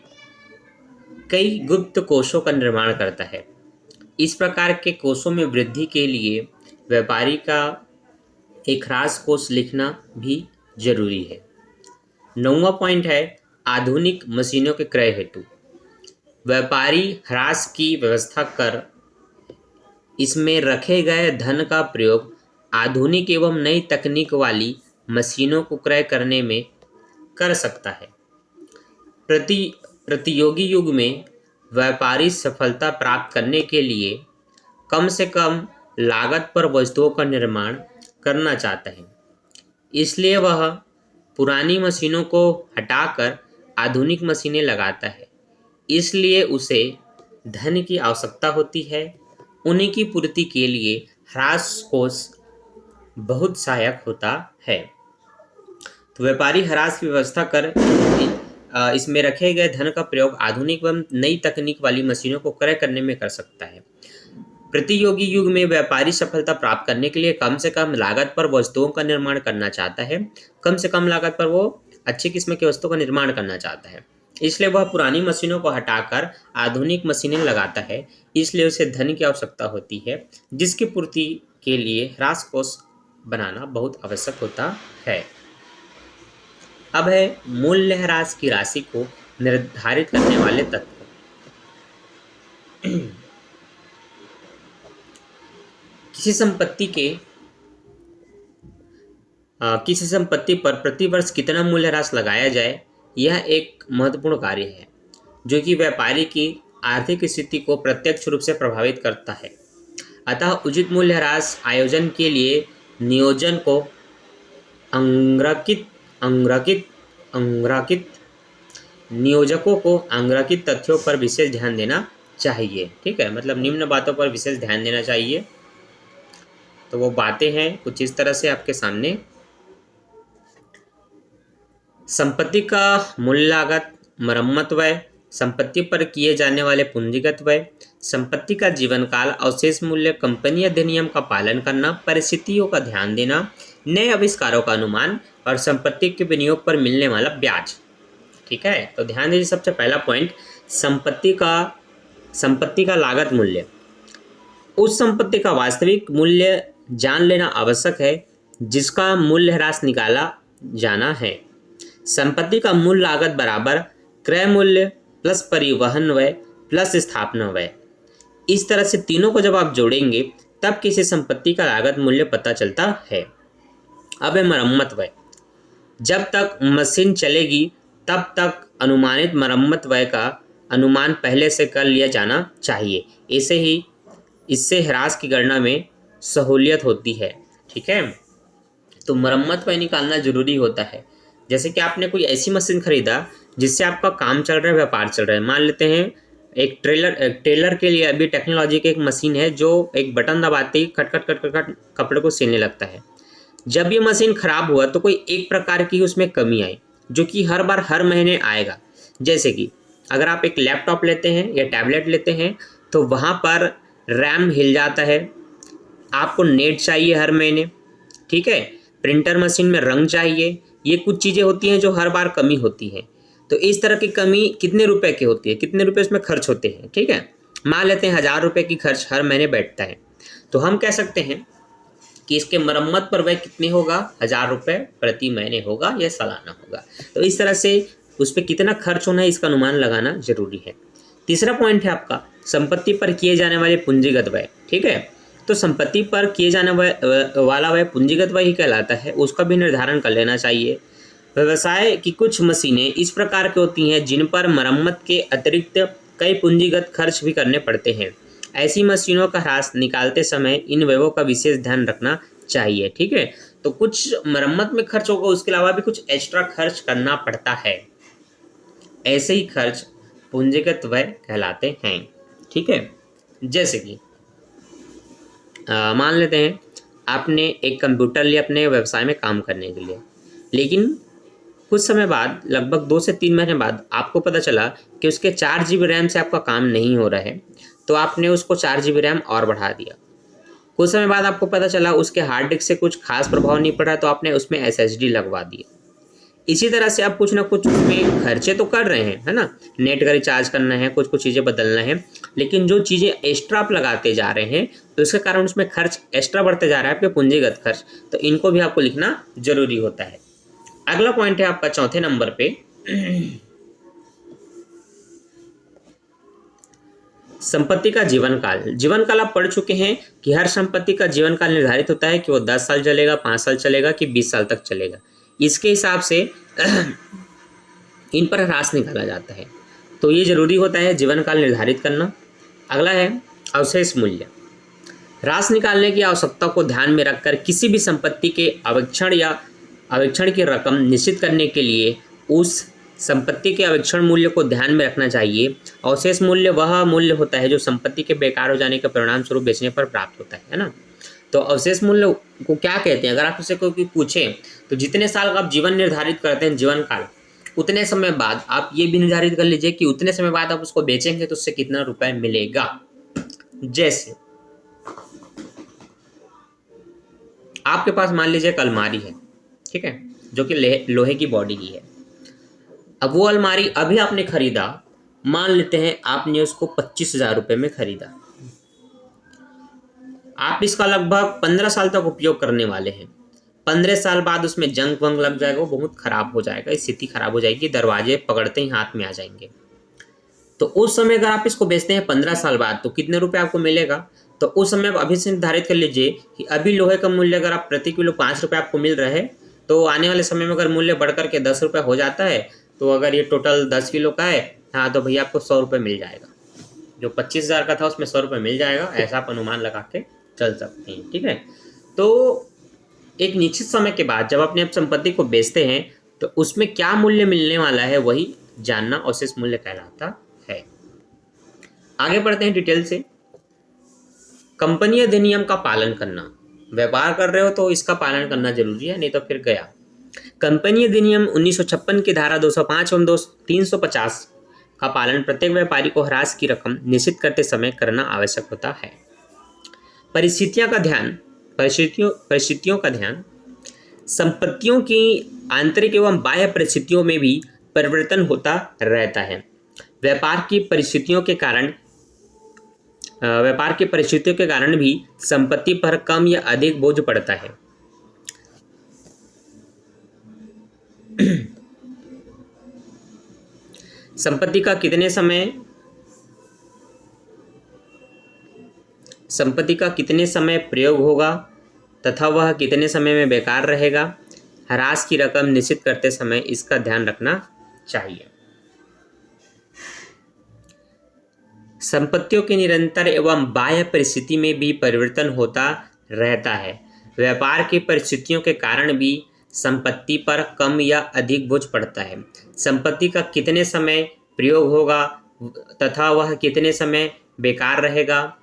कई गुप्त कोषों का निर्माण करता है। इस प्रकार के कोषों में वृद्धि के लिए व्यापारी का एक ह्रास कोष लिखना भी जरूरी है। 9वां पॉइंट है आधुनिक मशीनों के क्रय हेतु। व्यापारी ह्रास की व्यवस्था कर इसमें रखे गए धन का प्रयोग आधुनिक एवं नई तकनीक वाली मशीनों को क्रय करने में कर सकता है। प्रतियोगी युग में व्यापारी सफलता प्राप्त करने के लिए कम से कम लागत पर वस्तुओं का निर्माण करना चाहता है, इसलिए वह पुरानी मशीनों को हटाकर आधुनिक मशीनें लगाता है। इसलिए उसे धन की आवश्यकता होती है। उन्हीं की पूर्ति के लिए ह्रास कोष बहुत सहायक होता है। तो व्यापारी ह्रास की व्यवस्था कर इसमें रखे गए धन का प्रयोग आधुनिक एवं नई तकनीक वाली मशीनों को क्रय करने में कर सकता है। प्रतियोगी युग में व्यापारी सफलता प्राप्त करने के लिए कम से कम लागत पर वस्तुओं का निर्माण करना चाहता है। कम से कम लागत पर वो अच्छी किस्म की वस्तुओं का निर्माण करना चाहता है, इसलिए वह पुरानी मशीनों को हटाकर आधुनिक मशीनें लगाता है। इसलिए उसे धन की आवश्यकता होती है, जिसकी पूर्ति के लिए ह्रास कोष बनाना बहुत आवश्यक होता है। अब है मूल्य ह्रास की राशि को निर्धारित करने वाले तत्व। किसी संपत्ति पर प्रतिवर्ष कितना मूल्य ह्रास लगाया जाए, यह एक महत्वपूर्ण कार्य है जो कि व्यापारी की आर्थिक स्थिति को प्रत्यक्ष रूप से प्रभावित करता है। अतः उचित मूल्य ह्रास आयोजन के लिए नियोजन को नियोजकों को अंग्रकित तथ्यों पर विशेष ध्यान देना चाहिए। ठीक है, मतलब निम्न बातों पर विशेष ध्यान देना चाहिए। तो वो बातें हैं कुछ इस तरह से आपके सामने। संपत्ति का मूल्य लागत, मरम्मत व्यय, संपत्ति पर किए जाने वाले पूंजीगत व्यय, संपत्ति का जीवन काल, अवशेष मूल्य, कंपनी अधिनियम का पालन करना, परिस्थितियों का ध्यान देना, नए आविष्कारों का अनुमान और संपत्ति के विनियोग पर मिलने वाला ब्याज। ठीक है, तो ध्यान दीजिए सबसे पहला पॉइंट संपत्ति का लागत मूल्य। उस संपत्ति का वास्तविक मूल्य जान लेना आवश्यक है जिसका मूल्य ह्रास निकाला जाना है। संपत्ति का मूल लागत बराबर क्रय मूल्य प्लस परिवहन व्यय प्लस स्थापना व्यय। इस तरह से तीनों को जब आप जोड़ेंगे तब किसी संपत्ति का लागत मूल्य पता चलता है। अब है मरम्मत व्यय। जब तक मशीन चलेगी तब तक अनुमानित मरम्मत व्यय का अनुमान पहले से कर लिया जाना चाहिए। इससे ह्रास की गणना में सहूलियत होती है। ठीक है, तो मरम्मत व्यय निकालना जरूरी होता है। जैसे कि आपने कोई ऐसी मशीन खरीदा जिससे आपका काम चल रहा है, व्यापार चल रहा है। मान लेते हैं एक टेलर के लिए अभी टेक्नोलॉजी की एक मशीन है जो एक बटन दबाते ही खट खट खट खट खट कपड़े को सिलने लगता है। जब ये मशीन खराब हुआ तो कोई एक प्रकार की उसमें कमी आई जो कि हर महीने आएगा। जैसे कि अगर आप एक लैपटॉप लेते हैं या टैबलेट लेते हैं तो वहाँ पर रैम हिल जाता है, आपको नेट चाहिए हर महीने। ठीक है, प्रिंटर मशीन में रंग चाहिए, ये कुछ चीज़ें होती हैं जो हर बार कमी होती हैं। तो इस तरह की कमी कितने रुपए की होती है, कितने रुपए इसमें खर्च होते हैं, ठीक है। मान लेते हैं 1000 रुपये की खर्च हर महीने बैठता है, तो हम कह सकते हैं कि इसके मरम्मत पर व्यय कितने होगा, 1000 रुपये प्रति महीने होगा या सालाना होगा। तो इस तरह से उस पर कितना खर्च होना है इसका अनुमान लगाना जरूरी है। तीसरा पॉइंट है आपका संपत्ति पर किए जाने वाले पूंजीगत व्यय, ठीक है। तो संपत्ति पर किए जाने वाला व्यय पूंजीगत व्यय ही कहलाता है, उसका भी निर्धारण कर लेना चाहिए। व्यवसाय की कुछ मशीनें इस प्रकार की होती हैं जिन पर मरम्मत के अतिरिक्त कई पूंजीगत खर्च भी करने पड़ते हैं। ऐसी मशीनों का ह्रास निकालते समय इन व्ययों का विशेष ध्यान रखना चाहिए, ठीक है। तो कुछ मरम्मत में खर्च होगा, उसके अलावा भी कुछ एक्स्ट्रा खर्च करना पड़ता है, ऐसे ही खर्च पूंजीगत व्यय कहलाते हैं, ठीक है। जैसे कि मान लेते हैं आपने एक कंप्यूटर लिया अपने व्यवसाय में काम करने के लिए, लेकिन कुछ समय बाद लगभग 2 से 3 महीने बाद आपको पता चला कि उसके 4 GB रैम से आपका काम नहीं हो रहा है, तो आपने उसको 4 GB रैम और बढ़ा दिया। कुछ समय बाद आपको पता चला उसके हार्ड डिस्क से कुछ खास प्रभाव नहीं पड़ा, तो आपने उसमें SSD लगवा दिया। इसी तरह से आप कुछ ना कुछ उसमें खर्चे तो कर रहे हैं, है ना, नेट का रिचार्ज करना है, कुछ कुछ चीज़ें बदलना है, लेकिन जो चीज़ें एक्स्ट्रा आप लगाते जा रहे हैं तो इसके कारण उसमें खर्च एक्स्ट्रा बढ़ते जा रहा है, आपके पूंजीगत खर्च, तो इनको भी आपको लिखना जरूरी होता है। अगला पॉइंट है आपका चौथे नंबर पे संपत्ति का जीवन काल। जीवन काल आप पढ़ चुके हैं कि हर संपत्ति का जीवन काल निर्धारित होता है कि वो 10 साल चलेगा, 5 साल चलेगा कि 20 साल तक चलेगा। इसके हिसाब से इन पर ह्रास निकाला जाता है, तो ये जरूरी होता है जीवन काल निर्धारित करना। अगला है अवशेष मूल्य। ह्रास निकालने की आवश्यकता को ध्यान में रखकर किसी भी संपत्ति के आवेक्षण की रकम निश्चित करने के लिए उस संपत्ति के आवेक्षण मूल्य को ध्यान में रखना चाहिए। अवशेष मूल्य वह मूल्य होता है जो संपत्ति के बेकार हो जाने के परिणाम स्वरूप बेचने पर प्राप्त होता है ना। तो अवशेष मूल्य को क्या कहते हैं, अगर आप इससे कोई पूछे तो जितने साल का आप जीवन निर्धारित करते हैं जीवन काल, उतने समय बाद आप ये भी निर्धारित कर लीजिए कि उतने समय बाद आप उसको बेचेंगे तो उससे कितना रुपए मिलेगा। जैसे आपके पास मान लीजिए एक अलमारी है, ठीक है, जो कि लोहे की बॉडी की है। अब वो अलमारी अभी आपने खरीदा, मान लेते हैं आपने उसको 25,000 रुपये में खरीदा। आप इसका लगभग 15 साल तक उपयोग करने वाले हैं। 15 साल बाद उसमें जंग वंग लग जाएगा, वो बहुत खराब हो जाएगा, स्थिति खराब हो जाएगी, दरवाजे पकड़ते ही हाथ में आ जाएंगे। तो उस समय अगर आप इसको बेचते हैं 15 साल बाद, तो कितने रुपए आपको मिलेगा। तो उस समय आप अभी से निर्धारित कर लीजिए कि अभी लोहे का मूल्य अगर आप प्रति किलो 5 रुपये आपको मिल रहा है, तो आने वाले समय में अगर मूल्य बढ़ करके 10 रुपये हो जाता है, तो अगर ये टोटल 10 किलो का है, हाँ, तो भैया आपको 100 रुपये मिल जाएगा। जो 25,000 का था उसमें 100 रुपये मिल जाएगा, ऐसा आप अनुमान लगा के चल सकते हैं, ठीक है। तो एक निश्चित समय के बाद जब अपने संपत्ति को बेचते हैं तो उसमें क्या मूल्य मिलने वाला है वही जानना अवशेष मूल्य कहलाता है। आगे बढ़ते हैं डिटेल से। कंपनी अधिनियम का पालन करना। व्यापार कर रहे हो तो इसका पालन करना जरूरी है, नहीं तो फिर गया। कंपनी अधिनियम 1956 की धारा 205 एवं 350 का पालन प्रत्येक व्यापारी को ह्रास की रकम निश्चित करते समय करना आवश्यक होता है। परिस्थितियों का ध्यान। संपत्तियों की आंतरिक एवं बाह्य परिस्थितियों में भी परिवर्तन होता रहता है। व्यापार की परिस्थितियों के कारण भी संपत्ति पर कम या अधिक बोझ पड़ता है। संपत्ति का कितने समय प्रयोग होगा तथा वह कितने समय में बेकार रहेगा, ह्रास की रकम निश्चित करते समय इसका ध्यान रखना चाहिए। संपत्तियों की निरंतर एवं बाह्य परिस्थिति में भी परिवर्तन होता रहता है। व्यापार की परिस्थितियों के कारण भी संपत्ति पर कम या अधिक बोझ पड़ता है। संपत्ति का कितने समय प्रयोग होगा तथा वह कितने समय बेकार रहेगा,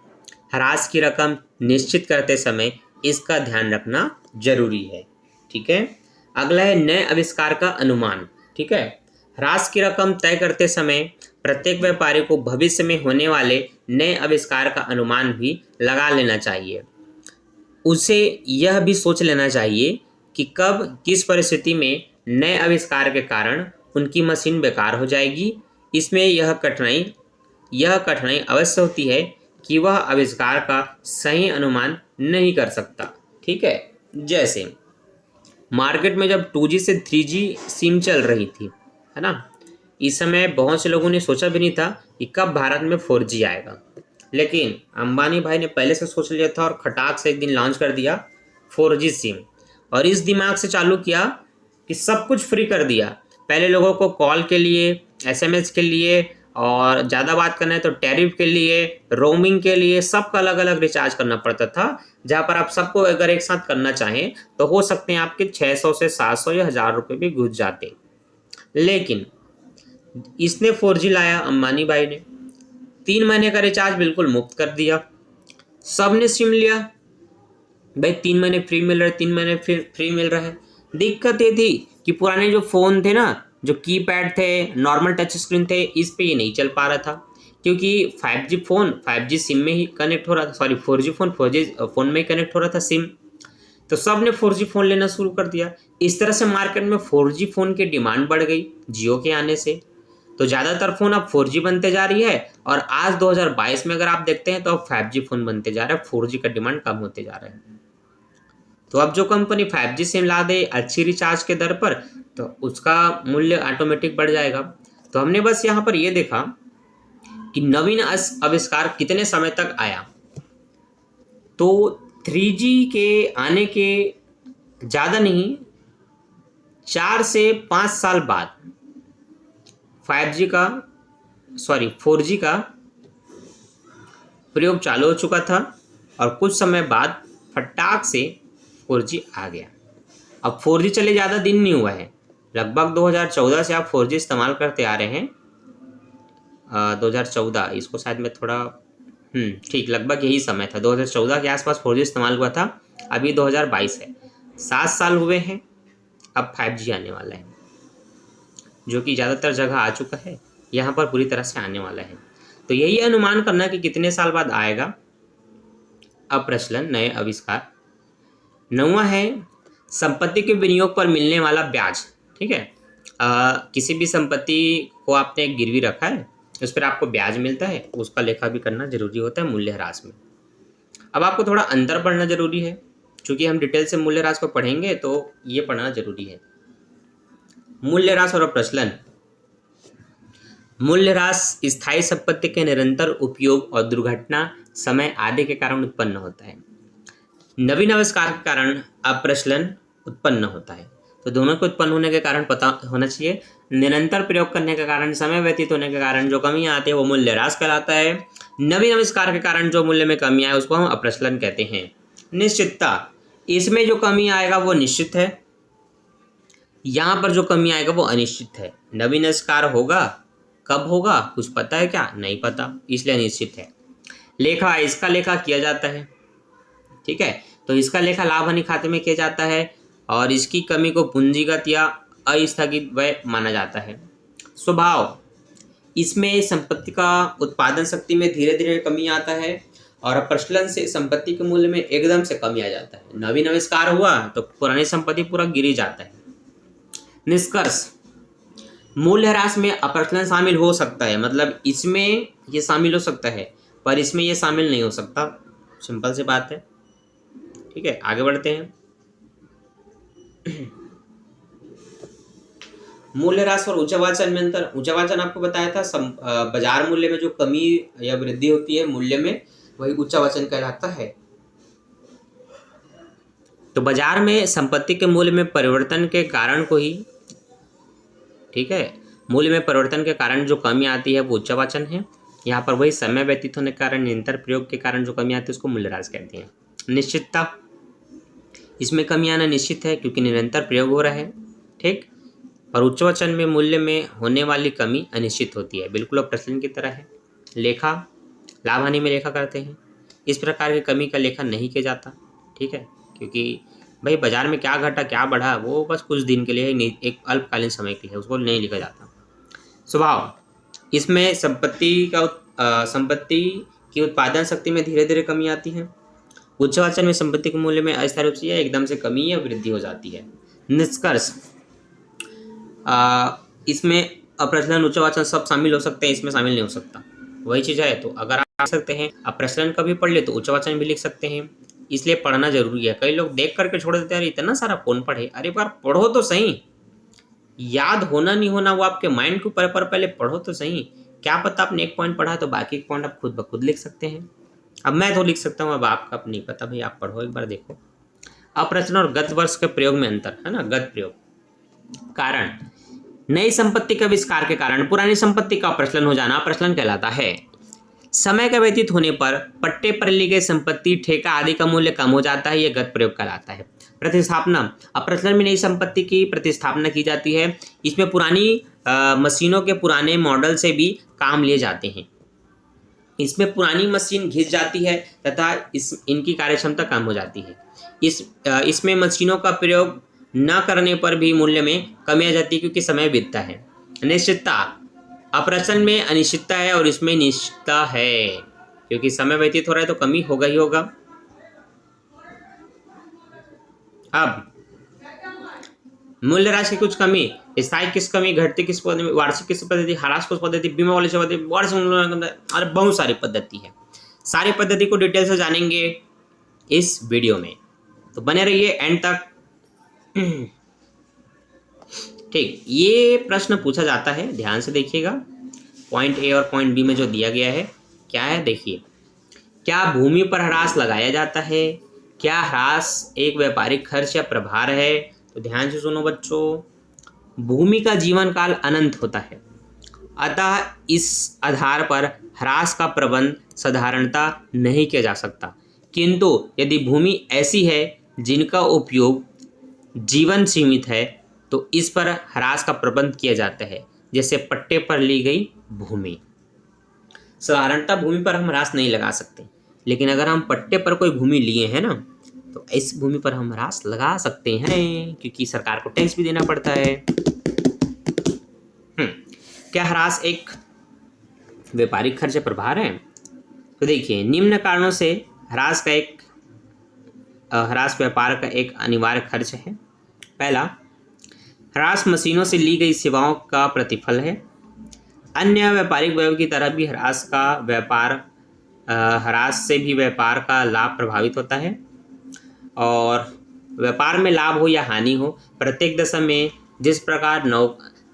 ह्रास की रकम निश्चित करते समय इसका ध्यान रखना जरूरी है, ठीक है। अगला है नए आविष्कार का अनुमान, ठीक है। ह्रास की रकम तय करते समय प्रत्येक व्यापारी को भविष्य में होने वाले नए आविष्कार का अनुमान भी लगा लेना चाहिए। उसे यह भी सोच लेना चाहिए कि कब किस परिस्थिति में नए आविष्कार के कारण उनकी मशीन बेकार हो जाएगी। इसमें यह कठिनाई अवश्य होती है कि वह आविष्कार का सही अनुमान नहीं कर सकता। ठीक है, जैसे मार्केट में जब 2G से 3G सिम चल रही थी, है ना, इस समय बहुत से लोगों ने सोचा भी नहीं था कि कब भारत में 4G आएगा, लेकिन अंबानी भाई ने पहले से सोच लिया था और खटाक से एक दिन लॉन्च कर दिया 4G सिम, और इस दिमाग से चालू किया कि सब कुछ फ्री कर दिया। पहले लोगों को कॉल के लिए, SMS के लिए, और ज़्यादा बात करना है तो टैरिफ के लिए, रोमिंग के लिए, सबका अलग अलग रिचार्ज करना पड़ता था, जहाँ पर आप सबको अगर एक साथ करना चाहें तो हो सकते हैं आपके 600 से 700 या 1000 रुपये भी घुस जाते। लेकिन इसने 4G लाया अंबानी भाई ने, 3 महीने का रिचार्ज बिल्कुल मुफ्त कर दिया, सब ने सिम लिया। भाई 3 महीने फ्री मिल रहे, 3 महीने फ्री मिल रहा है। दिक्कत ये थी कि पुराने जो फ़ोन थे ना, जो कीपैड थे, नॉर्मल टच स्क्रीन थे, इस पे ये नहीं चल पा रहा था, क्योंकि 5G फ़ोन 5G सिम में ही कनेक्ट हो रहा था, sorry 4G phone 4G phone में ही कनेक्ट हो रहा था सिम। तो सब ने 4G फ़ोन लेना शुरू कर दिया। इस तरह से मार्केट में 4G फ़ोन की डिमांड बढ़ गई जियो के आने से। तो ज़्यादातर फ़ोन अब 4G बनते जा रही है, और आज 2022 में अगर आप देखते हैं तो अब 5G फ़ोन बनते जा रहा है, 4G का डिमांड कम होते जा रहा है। तो अब जो कंपनी 5G सिम ला दे अच्छी रिचार्ज के दर पर, तो उसका मूल्य ऑटोमेटिक बढ़ जाएगा। तो हमने बस यहाँ पर ये देखा कि नवीन आविष्कार कितने समय तक आया। तो 3G के आने के ज़्यादा नहीं, 4 से 5 साल बाद 4G का प्रयोग चालू हो चुका था, और कुछ समय बाद फटाक से 4G आ गया। अब 4G चले ज़्यादा दिन नहीं हुआ है, लगभग 2014 से आप 4G इस्तेमाल करते आ रहे हैं। 2014, इसको शायद मैं थोड़ा ठीक, लगभग यही समय था, 2014 के आसपास 4G इस्तेमाल हुआ था। अभी 2022 है, 7 साल हुए हैं। अब 5G आने वाला है, जो कि ज़्यादातर जगह आ चुका है, यहाँ पर पूरी तरह से आने वाला है। तो यही अनुमान करना कि कितने साल बाद आएगा। अब प्रचलन नए आविष्कार। 9वां है संपत्ति के विनियोग पर मिलने वाला ब्याज। ठीक है, किसी भी संपत्ति को आपने गिरवी रखा है, उस पर आपको ब्याज मिलता है, उसका लेखा भी करना जरूरी होता है मूल्यह्रास में। अब आपको थोड़ा अंतर पढ़ना जरूरी है, क्योंकि हम डिटेल से मूल्यह्रास को पढ़ेंगे तो ये पढ़ना जरूरी है। मूल्यह्रास और प्रचलन। मूल्यह्रास स्थायी संपत्ति के निरंतर उपयोग और दुर्घटना, समय आदि के कारण उत्पन्न होता है। नवीन आविष्कार के कारण अप्रचलन उत्पन्न होता है। तो दोनों को उत्पन्न होने के कारण पता होना चाहिए। निरंतर प्रयोग करने के कारण, समय व्यतीत होने के कारण जो कमियां आती है वो मूल्यह्रास कहलाता है। नवीन आविष्कार के कारण जो मूल्य में कमी आए उसको हम अप्रचलन कहते हैं। निश्चितता, इसमें जो कमी आएगा वो निश्चित है, यहाँ पर जो कमी आएगा वो अनिश्चित है। नवीन आविष्कार होगा, कब होगा कुछ पता है क्या? नहीं पता, इसलिए अनिश्चित है। लेखा, इसका लेखा किया जाता है। ठीक है, तो इसका लेखा लाभ हानि खाते में किया जाता है, और इसकी कमी को पूंजीगत या अस्थगित व्यय माना जाता है। स्वभाव, इसमें संपत्ति का उत्पादन शक्ति में धीरे धीरे कमी आता है, और प्रचलन से संपत्ति के मूल्य में एकदम से कमी आ जाता है। नवीन आविष्कार हुआ तो पुरानी संपत्ति पूरा गिर जाता है। निष्कर्ष, मूल्यह्रास में अप्रचलन शामिल हो सकता है, मतलब इसमें ये शामिल हो सकता है पर इसमें ये शामिल नहीं हो सकता, सिंपल सी बात है। ठीक है, आगे बढ़ते हैं। मूल्यह्रास और उच्चावाचन में अंतर। उच्चावाचन आपको बताया था, बाजार मूल्य में जो कमी या वृद्धि होती है मूल्य में, वही उच्चावाचन कहलाता है। तो बाजार में संपत्ति के मूल्य में परिवर्तन के कारण को ही, ठीक है, मूल्य में परिवर्तन के कारण जो कमी आती है वो उच्चावाचन है। यहाँ पर वही समय व्यतीत होने के कारण, निरंतर प्रयोग के कारण जो कमी आती है उसको मूल्यह्रास कहते हैं। निश्चितता, इसमें कमी आना निश्चित है क्योंकि निरंतर प्रयोग हो रहा है। ठीक, और उच्चावचन में मूल्य में होने वाली कमी अनिश्चित होती है, बिल्कुल अप्रचलन की तरह है। लेखा, लाभ हानि में लेखा करते हैं, इस प्रकार की कमी का लेखा नहीं किया जाता। ठीक है, क्योंकि भाई बाजार में क्या घटा क्या बढ़ा वो बस कुछ दिन के लिए, एक अल्पकालीन समय के लिए, उसको नहीं लिखा जाता। स्वभाव, इसमें संपत्ति की उत्पादन शक्ति में धीरे धीरे कमी आती है। उच्चावचन में संपत्ति के मूल्य में अस्थायी रूप से या एकदम से कमी या वृद्धि हो जाती है। निष्कर्ष, इसमें अप्रचलन उच्चवाचन सब शामिल हो सकते हैं, इसमें शामिल नहीं हो सकता। वही चीज़ है। तो अगर आप लिख सकते हैं अप्रचलन का भी पढ़ ले तो उच्चवाचन भी लिख सकते हैं, इसलिए पढ़ना जरूरी है। कई लोग देख करके छोड़ देते हैं, अरे इतना सारा कौन पढ़े, अरे बार पढ़ो तो सही। याद होना नहीं होना वो आपके माइंड के ऊपर, पर पहले पढ़ो तो सही। क्या पता आपने एक पॉइंट पढ़ा तो बाकी एक पॉइंट आप खुद ब खुद लिख सकते हैं। अब मैं तो लिख सकता हूँ, अब आपका अब नहीं पता भाई, आप पढ़ो एक बार देखो। अप्रचलन और गत वर्ष के प्रयोग में अंतर है ना। गत प्रयोग, कारण, नई संपत्ति के आविष्कार के कारण पुरानी संपत्ति का अप्रचलन हो जाना अप्रचलन कहलाता है। समय का व्यतीत होने पर पट्टे पर ली गई संपत्ति, ठेका आदि का मूल्य कम हो जाता है, यह गत प्रयोग कहलाता है। प्रतिस्थापना, अप्रचलन में नई संपत्ति की प्रतिस्थापना की जाती है। इसमें पुरानी मशीनों के पुराने मॉडल से भी काम लिए जाते हैं। इसमें पुरानी मशीन घिस जाती है तथा इनकी कार्यक्षमता कम हो जाती है। इसमें मशीनों का प्रयोग न करने पर भी मूल्य में कमी आ जाती है, क्योंकि समय बीतता है। निश्चितता, अप्रचलन में अनिश्चितता है और इसमें निश्चितता है, क्योंकि समय व्यतीत हो रहा है तो कमी होगा ही होगा। अब मूल्यह्रास की कुछ कमी, स्थायी किस कमी, घटती किस पद्धति, वार्षिक किस पद्धति, ह्रास किस पद्धति, बीमा वाली पद्धति, और बहुत सारी पद्धति है। सारी पद्धति को डिटेल से जानेंगे इस वीडियो में, तो बने रहिए एंड तक। ठीक, ये प्रश्न पूछा जाता है, ध्यान से देखिएगा। पॉइंट ए और पॉइंट बी में जो दिया गया है क्या है, देखिए। क्या भूमि पर ह्रास लगाया जाता है? क्या ह्रास एक व्यापारिक खर्च या प्रभार है? तो ध्यान से सुनो बच्चों। भूमि का जीवन काल अनंत होता है, अतः इस आधार पर ह्रास का प्रबंध साधारणता नहीं किया जा सकता। किंतु यदि भूमि ऐसी है जिनका उपयोग जीवन सीमित है तो इस पर ह्रास का प्रबंध किया जाता है, जैसे पट्टे पर ली गई भूमि। साधारणतः भूमि पर हम ह्रास नहीं लगा सकते, लेकिन अगर हम पट्टे पर कोई भूमि लिए हैं ना, तो इस भूमि पर हम ह्रास लगा सकते हैं, क्योंकि सरकार को टैक्स भी देना पड़ता है। क्या ह्रास एक व्यापारिक खर्च या प्रभार है? तो देखिए, निम्न कारणों से ह्रास व्यापार का एक अनिवार्य खर्च है। पहला, ह्रास मशीनों से ली गई सेवाओं का प्रतिफल है। अन्य व्यापारिक व्यय की तरह भी ह्रास से भी व्यापार का लाभ प्रभावित होता है। और व्यापार में लाभ हो या हानि हो, प्रत्येक दशा में जिस प्रकार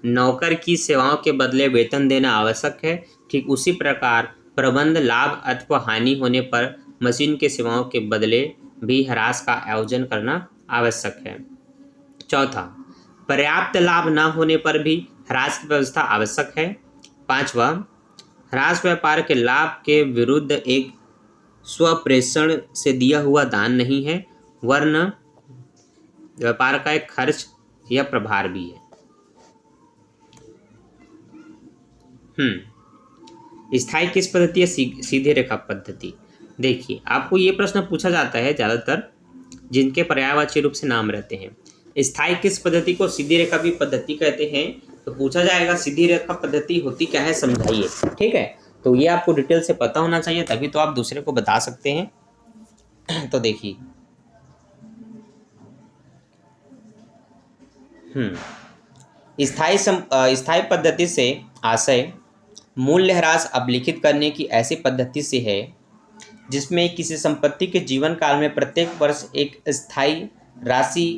नौकर की सेवाओं के बदले वेतन देना आवश्यक है, ठीक उसी प्रकार प्रबंध लाभ अथवा हानि होने पर मशीन के सेवाओं के बदले भी ह्रास का आयोजन करना आवश्यक है। चौथा, पर्याप्त लाभ न होने पर भी ह्रास की व्यवस्था आवश्यक है। पांचवा, ह्रास व्यापार के लाभ के विरुद्ध एक स्वप्रेषण से दिया हुआ दान नहीं है, वरन व्यापार का एक खर्च या प्रभार भी है। स्थायी किस पद्धति है, सीधे रेखा पद्धति। देखिए, आपको ये प्रश्न पूछा जाता है ज़्यादातर जिनके पर्यायवाची रूप से नाम रहते हैं। स्थायी किस पद्धति को सीधी रेखा भी पद्धति कहते हैं, तो पूछा जाएगा सीधी रेखा पद्धति होती क्या है, समझाइए। ठीक है, तो ये आपको डिटेल से पता होना चाहिए, तभी तो आप दूसरे को बता सकते हैं। तो देखिए, स्थायी पद्धति से आशय मूल्यह्रास अभिलिखित करने की ऐसी पद्धति से है जिसमें किसी संपत्ति के जीवन काल में प्रत्येक वर्ष एक स्थायी राशि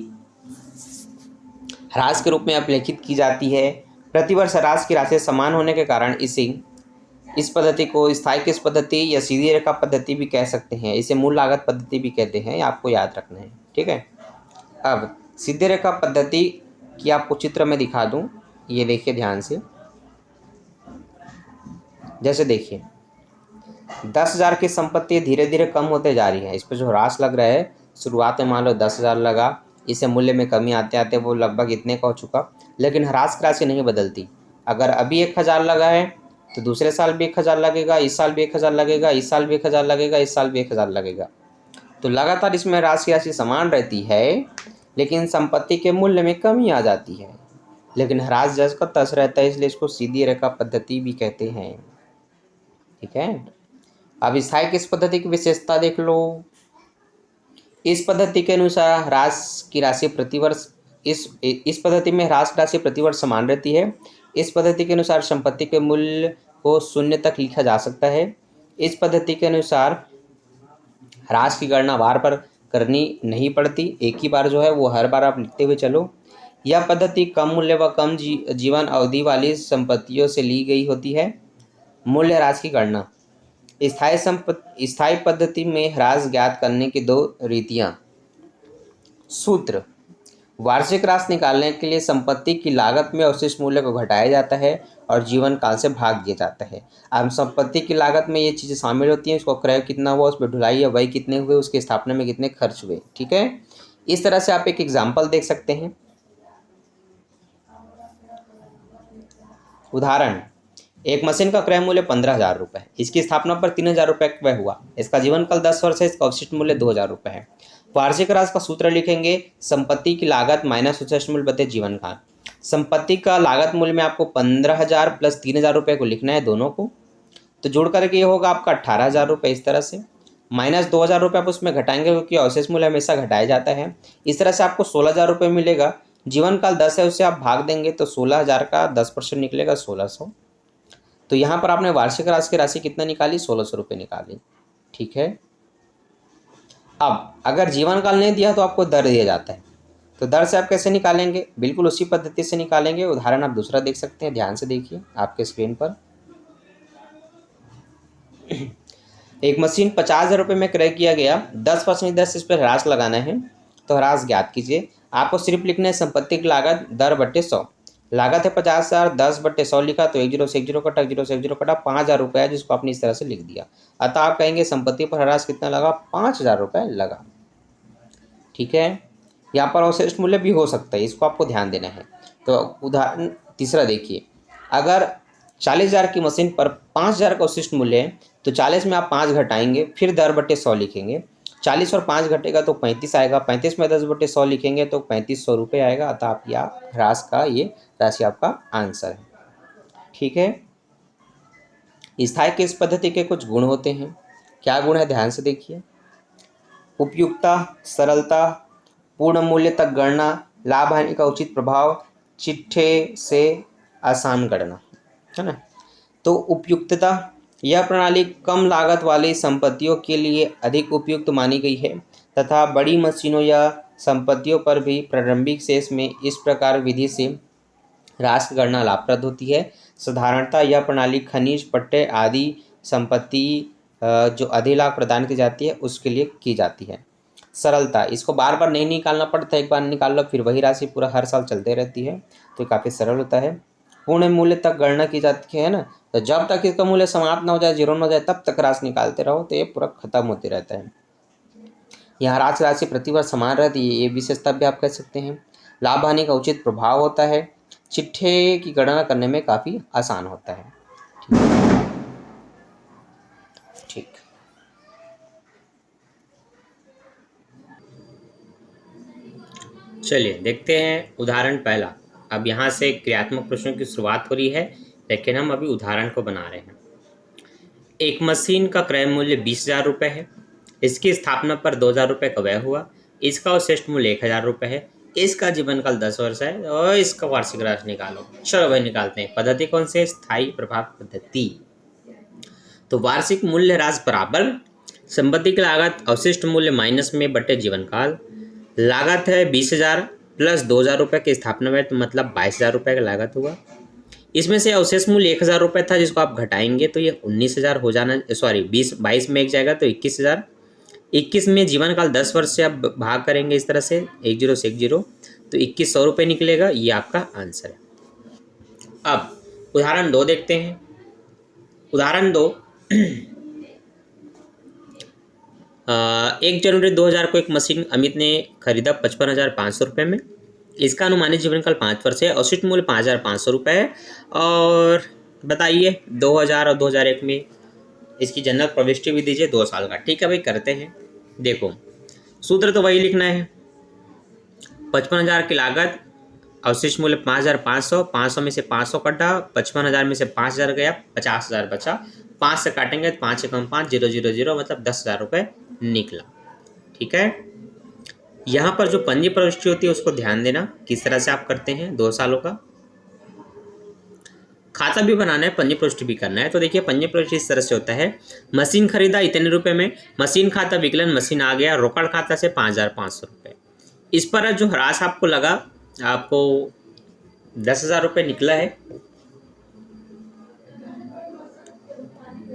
ह्रास के रूप में अभिलिखित की जाती है। प्रतिवर्ष ह्रास की राशि समान होने के कारण इस पद्धति को स्थायी किस पद्धति या सीधी रेखा पद्धति भी कह सकते हैं। इसे मूल लागत पद्धति भी कहते हैं, आपको याद रखना है। ठीक है, अब सीधी रेखा पद्धति की आपको चित्र में दिखा दूं, ये देखिए ध्यान से। जैसे देखिए, 10,000 की संपत्ति धीरे धीरे कम होते जा रही है। इस पर जो ह्रास लग रहा है, शुरुआत में मान लो 10,000 लगा, इसे मूल्य में कमी आते आते वो लगभग इतने का हो चुका, लेकिन ह्रास की राशि नहीं बदलती। अगर अभी 1,000 लगा है तो दूसरे साल भी 1,000 लगेगा, इस साल भी 1,000 लगेगा, इस साल भी 1,000 लगेगा, इस साल भी 1,000 लगेगा। तो लगातार इसमें ह्रास की राशि समान रहती है, लेकिन संपत्ति के मूल्य में कमी आ जाती है। लेकिन ह्रास जस का तस रहता है, इसलिए इसको सीधी रेखा पद्धति भी कहते हैं। ठीक है, अब स्थायी किस पद्धति की विशेषता देख लो। इस पद्धति के अनुसार ह्रास की राशि प्रतिवर्ष इस पद्धति में ह्रास राशि प्रतिवर्ष समान रहती है। इस पद्धति के अनुसार संपत्ति के मूल्य को शून्य तक लिखा जा सकता है। इस पद्धति के अनुसार ह्रास की गणना बार बार करनी नहीं पड़ती, एक ही बार जो है वो हर बार आप लिखते हुए चलो। यह पद्धति कम मूल्य व कम जीवन अवधि वाली संपत्तियों से ली गई होती है। मूल्य ह्रास की गणना। स्थायी पद्धति में ह्रास ज्ञात करने की दो रीतियाँ। सूत्र। वार्षिक ह्रास निकालने के लिए संपत्ति की लागत में अवशिष्ट मूल्य को घटाया जाता है और जीवन काल से भाग दिया जाता है। अब संपत्ति की लागत में ये चीज़ें शामिल होती हैं, उसको क्रय कितना हुआ, उसमें ढुलाई या व्यय कितने हुए, उसकी स्थापना में कितने खर्च हुए। ठीक है, इस तरह से आप एक एग्जाम्पल देख सकते हैं। उदाहरण, एक मशीन का क्रय मूल्य 15,000 रुपये, इसकी स्थापना पर 3,000 रुपये व्यय हुआ, इसका जीवन काल 10 वर्ष है, इसका अवशिष्ट मूल्य 2,000 रुपये है। वार्षिक ह्रास का सूत्र लिखेंगे, संपत्ति की लागत माइनस अवशिष्ट मूल्य बटे जीवन काल। संपत्ति का लागत मूल्य में आपको 15,000 प्लस 3,000 रुपये को लिखना है, दोनों को, तो जोड़ करके ये होगा आपका 18,000 रुपये। इस तरह से माइनस 2,000 रुपये आप उसमें घटाएंगे, क्योंकि अवशिष्ट मूल्य हमेशा घटाया जाता है। इस तरह से आपको 16,000 रुपये मिलेगा। जीवन काल 10 है, उससे आप भाग देंगे तो 16,000 का 10% निकलेगा 1,600। तो यहाँ पर आपने वार्षिक ह्रास की राशि कितना निकाली, 1,600 रुपये निकाली। ठीक है, अब अगर जीवन काल नहीं दिया तो आपको दर दिया जाता है, तो दर से आप कैसे निकालेंगे, बिल्कुल उसी पद्धति से निकालेंगे। उदाहरण आप दूसरा देख सकते हैं, ध्यान से देखिए आपके स्क्रीन पर। एक मशीन 50,000 रुपये में क्रय किया गया, 10% दर से इस पर ह्रास लगाना है, तो ह्रास ज्ञात कीजिए। आपको सिर्फ लिखना है संपत्ति की लागत दर बट्टे 100। लागत है 50,000, 10/100 लिखा तो 10 से 10 कटा, 0 से 0 कटा, 5,000 रुपये है, जिसको आपने इस तरह से लिख दिया। अतः आप कहेंगे संपत्ति पर ह्रास कितना लगा, 5,000 रुपये लगा। ठीक है, यहाँ पर अवशिष्ट मूल्य भी हो सकता है, इसको आपको ध्यान देना है। तो उदाहरण तीसरा देखिए, अगर 40,000 की मशीन पर 5,000 का अवशिष्ट मूल्य है, तो 40 में आप 5 घटाएंगे, फिर दर बट्टे 100 लिखेंगे। 40 और 5 घटेगा तो 35 आएगा, 35 में 10/100 लिखेंगे तो 3500 रुपये आएगा। अतः आप यहाँ ह्रास का ये राशि आपका आंसर है। ठीक है, स्थायी की इस पद्धति के कुछ गुण होते हैं। क्या गुण है, ध्यान से देखिए। उपयुक्तता, सरलता, पूर्ण मूल्य तक गणना, लाभ हानि का उचित प्रभाव, चिट्ठे से आसान गणना, है ना। तो उपयुक्तता, यह प्रणाली कम लागत वाली संपत्तियों के लिए अधिक उपयुक्त मानी गई है तथा बड़ी मशीनों या संपत्तियों पर भी प्रारंभिक शेष में इस प्रकार विधि से ह्रास की गणना लाभप्रद होती है। साधारणतः यह प्रणाली खनिज, पट्टे आदि संपत्ति जो अधिलाभ प्रदान की जाती है उसके लिए की जाती है। सरलता, इसको बार बार नहीं निकालना पड़ता, एक बार निकाल लो फिर वही राशि पूरा हर साल चलते रहती है, तो काफ़ी सरल होता है। पूर्ण मूल्य तक गणना की जाती है ना, तो जब तक इसका मूल्य समाप्त ना हो जाए, जीरो ना हो जाए, तब तक राशि निकालते रहो, तो ये पूरा खत्म होते रहता है। यहाँ राशि प्रतिवर्ष समान रहती है, ये विशेषता भी आप कह सकते हैं। लाभ हानि का उचित प्रभाव होता है। चिट्ठे की गणना करने में काफ़ी आसान होता है। ठीक, चलिए देखते हैं उदाहरण पहला। अब यहाँ से क्रियात्मक प्रश्नों की शुरुआत हो रही है, लेकिन हम अभी उदाहरण को बना रहे हैं। एक मशीन का क्रय मूल्य 20,000 रुपये है, इसकी स्थापना पर 2,000 रुपये का व्यय हुआ, इसका अवशिष्ट मूल्य 1,000 रुपये है, इसका जीवन काल 10 वर्ष है और इसका वार्षिक राशि निकालो। चलो भाई निकालते हैं। पद्धति कौन सी है, स्थायी प्रभाव पद्धति। तो वार्षिक मूल्य ह्रास बराबर संपत्ति की लागत अवशिष्ट मूल्य माइनस में बटे जीवन काल। लागत है 20,000 प्लस 2,000 रुपये की स्थापना में, तो मतलब 22,000 रुपये का लागत हुआ। इसमें से अवशेष मूल्य 1,000 रुपये था, जिसको आप घटाएंगे तो ये 19,000 हो जाना, सॉरी 22 में एक जाएगा तो 21,000। 21 में जीवन काल 10 वर्ष से आप भाग करेंगे इस तरह से 10 से 10, तो 2100 रुपये निकलेगा। ये आपका आंसर है। अब उदाहरण 2 देखते हैं। उदाहरण 2 1 जनवरी 2000 को एक मशीन अमित ने खरीदा 55,500 रुपये में। इसका अनुमानित जीवन काल 5 वर्ष है, अवशिष्ट मूल्य 5,500 रुपये है। और बताइए 2000 और 2001 में इसकी जनरल प्रविष्टि भी दीजिए 2 साल का। ठीक है भाई, करते हैं। देखो सूत्र तो वही लिखना है, 55,000 की लागत, अवशिष्ट मूल्य 5,500, 500 में से 500 कटा, 55,000 में से 5,000 गया, 50,000 बचा। 5 से काटेंगे तो 5 से कम 5, 0 0 0, मतलब 10,000 रुपये निकला। ठीक है, यहाँ पर जो पंजी प्रविष्टि होती है उसको ध्यान देना किस तरह से आप करते हैं। 2 सालों का खाता भी बनाना है, पंजी प्रविष्टि भी करना है। तो देखिए पंजी प्रविष्टि इस तरह से होता है, मशीन खरीदा इतने रुपए में, मशीन खाता विकलन मशीन आ गया, रोकड़ खाता से 5,500 रुपये। इस पर जो ह्रास आपको लगा, आपको 10,000 रुपये निकला है।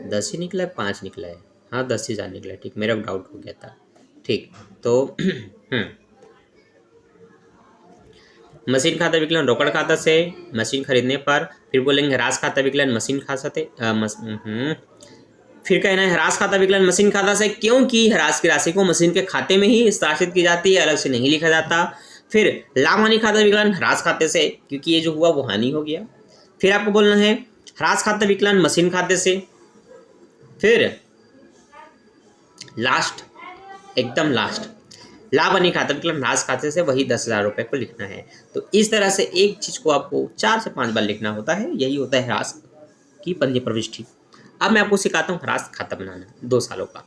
10 ही निकला है, 5 निकला है, हाँ 10,000 निकला है, ठीक, मेरा डाउट हो गया था, ठीक। तो मशीन खाता विकलन रोकड़ खाता से मशीन खरीदने पर, फिर बोलेंगे ह्रास खाता विकलन मशीन खाता से फिर कहना है ह्रास खाता विकलन मशीन खाता से, क्योंकि ह्रास की राशि को मशीन के खाते में ही स्थापित की जाती है, अलग से नहीं लिखा जाता। फिर लाभ हानि खाता विकलन ह्रास खाते से, क्योंकि ये जो हुआ वो हानि हो गया। फिर आपको बोलना है ह्रास खाता विकलन मशीन खाते से। फिर लास्ट, एकदम लास्ट, लाभ हानि खाता विकलन ह्रास खाते से, वही 10,000 रुपये को लिखना है। तो इस तरह से एक चीज को आपको 4 से 5 बार लिखना होता है, यही होता है ह्रास की पंजी प्रविष्टि। अब मैं आपको सिखाता हूँ ह्रास खाता बनाना 2 सालों का।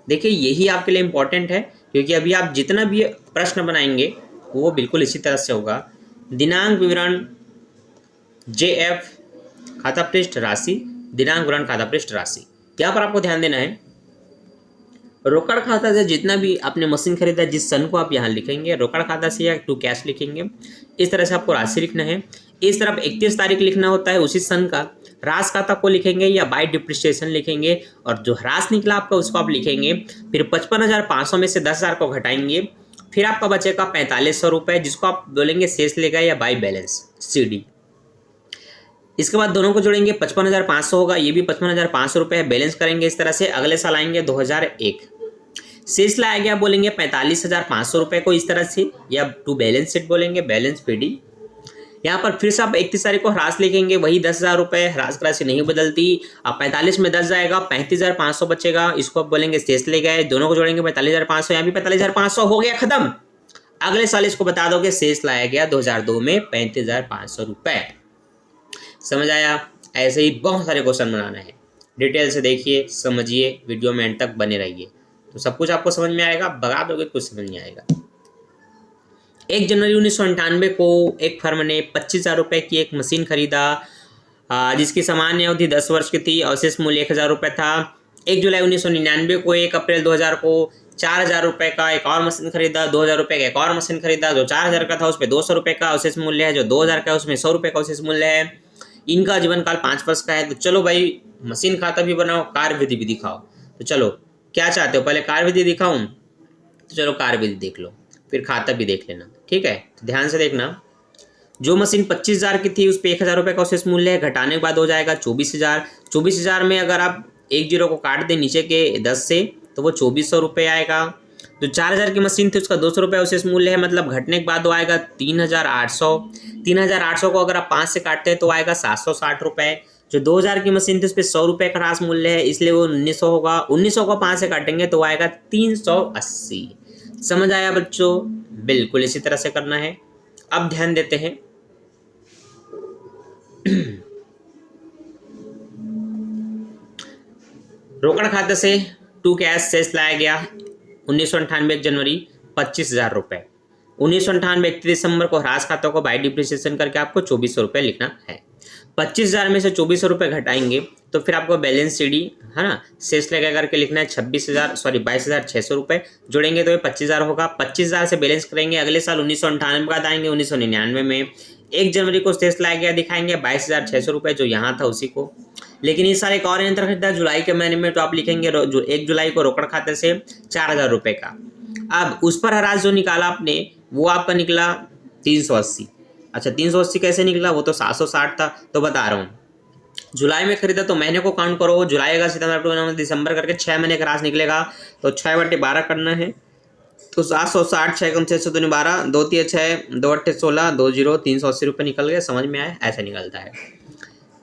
देखिए यही आपके लिए इम्पोर्टेंट है, क्योंकि अभी आप जितना भी प्रश्न बनाएंगे वो बिल्कुल इसी तरह से होगा। दिनांक विवरण JF खाता पृष्ठ राशि, दिनांक विवरण खाता पृष्ठ राशि। यहाँ पर आपको ध्यान देना है, रोकड़ खाता से जितना भी आपने मशीन खरीदा जिस सन को आप यहाँ लिखेंगे, रोकड़ खाता से या टू कैश लिखेंगे, इस तरह से आपको राशि लिखना है। इस तरफ 31 तारीख लिखना होता है उसी सन का, ह्रास खाता को लिखेंगे या बाय डिप्रिसिएशन लिखेंगे, और जो ह्रास निकला आपका उसको आप लिखेंगे। फिर 55,500 में से 10,000 को घटाएंगे, फिर आपका बचेगा 4,500 रुपये, जिसको आप बोलेंगे शेष लेगा या बाय बैलेंस CD। इसके बाद दोनों को जोड़ेंगे, 55,500 होगा, ये भी 55,500 रुपये है, बैलेंस करेंगे इस तरह से। अगले साल आएंगे 2001, शेष लाया गया बोलेंगे 45,500 रुपये को इस तरह से, या टू बैलेंस शीट बोलेंगे, बैलेंस PD। यहाँ पर फिर से आप 31 तारीख को ह्रास लिखेंगे, वही 10,000 रुपये, ह्रास राशि नहीं बदलती। अब 45 में 10 जाएगा, 35,500 बचेगा, इसको आप बोलेंगे शेष ले गए, दोनों को जोड़ेंगे 45,500, यहाँ भी 45,500 हो गया खत्म। अगले साल इसको बता दोगे शेष लाया गया 2002 में 35,500 रुपये। समझ आया? ऐसे ही बहुत सारे क्वेश्चन बनाना है, डिटेल से देखिए, समझिए, वीडियो में एंड तक बने रहिए, तो सब कुछ आपको समझ में आएगा। बगा दोगे तो कुछ समझ नहीं आएगा। 1 जनवरी 1998 को एक फर्म ने 25,000 रुपये की एक मशीन खरीदा, जिसकी सामान्य अवधि 10 वर्ष की थी, अवशेष मूल्य 1,000 रुपये था। 1 जुलाई 1999 को 1 अप्रैल 2000 को 4,000 रुपये का एक और मशीन खरीदा, 2,000 रुपये का एक और मशीन खरीदा, जो 4,000 का था उस पर 200 रुपये का अवशेष मूल्य है, जो 2,000 का है उसमें 100 रुपये का अवशेष मूल्य है। इनका जीवन काल 5 वर्ष का है। तो चलो भाई मशीन खाता भी बनाओ, कार्य विधि भी दिखाओ। तो चलो क्या चाहते हो, पहले कार्य विधि दिखाऊं? तो चलो कार्य विधि देख लो, फिर खाता भी देख लेना, ठीक है। तो ध्यान से देखना, जो मशीन 25,000 की थी उस पर 1,000 रुपये का अवशेष मूल्य है, घटाने के बाद हो जाएगा 24,000। 24,000 में अगर आप एक जीरो को काट दें नीचे के 10 से तो वो 2,400 रुपये आएगा। जो 4,000 की मशीन थी उसका 200 रुपये अवशेष मूल्य है, मतलब घटने के बाद वो आएगा 3,800। 3,800 को अगर आप 5 से काटते हैं तो आएगा 760 रुपये। जो 2,000 की मशीन थी उस पर 100 रुपये का ह्रास मूल्य है, इसलिए वो 1,900 होगा। 1,900 को 5 से काटेंगे तो आएगा 380। समझ आया बच्चों? बिल्कुल इसी तरह से करना है। अब ध्यान देते हैं, रोकड़ खाते से टू कैश शेष लाया गया 1998 1 जनवरी 25,000 रुपये। 1998 31 दिसंबर को ह्रास खातों को बाय डिप्रिसिएशन करके आपको 2,400 रुपये लिखना है। 25,000 में से 2,400 रुपये घटाएंगे तो फिर आपको बैलेंस CD है ना, शेष लगा करके लिखना है 22,600 रुपये। जोड़ेंगे तो ये 25,000 होगा। 25,000 से बैलेंस करेंगे, अगले साल 1998 के बाद आएंगे 1999 में 1 जनवरी को शेष लाया गया दिखाएंगे 22,600 रुपये, जो यहाँ था उसी को। लेकिन इस साल एक और यंत्र खरीदा जुलाई के महीने में, तो आप लिखेंगे 1 जुलाई को रोकड़ खाते से 4,000 रुपये का। अब उस पर ह्रास जो निकाला आपने वो आपका निकला 380। अच्छा 380 कैसे निकला, वो तो 760 था। तो बता रहा हूँ, जुलाई में खरीदा तो महीने को काउंट करो, जुलाई अगस्त सितंबर अक्टूबर नवंबर दिसंबर करके 6 महीने का ह्रास निकलेगा। तो 6/12 करना है, तो 760, 6 कम 6 दूनी 12, 2 3 6, 2 8 16, 2 0, 380 रुपये निकल गए। समझ में आया? ऐसे निकलता है।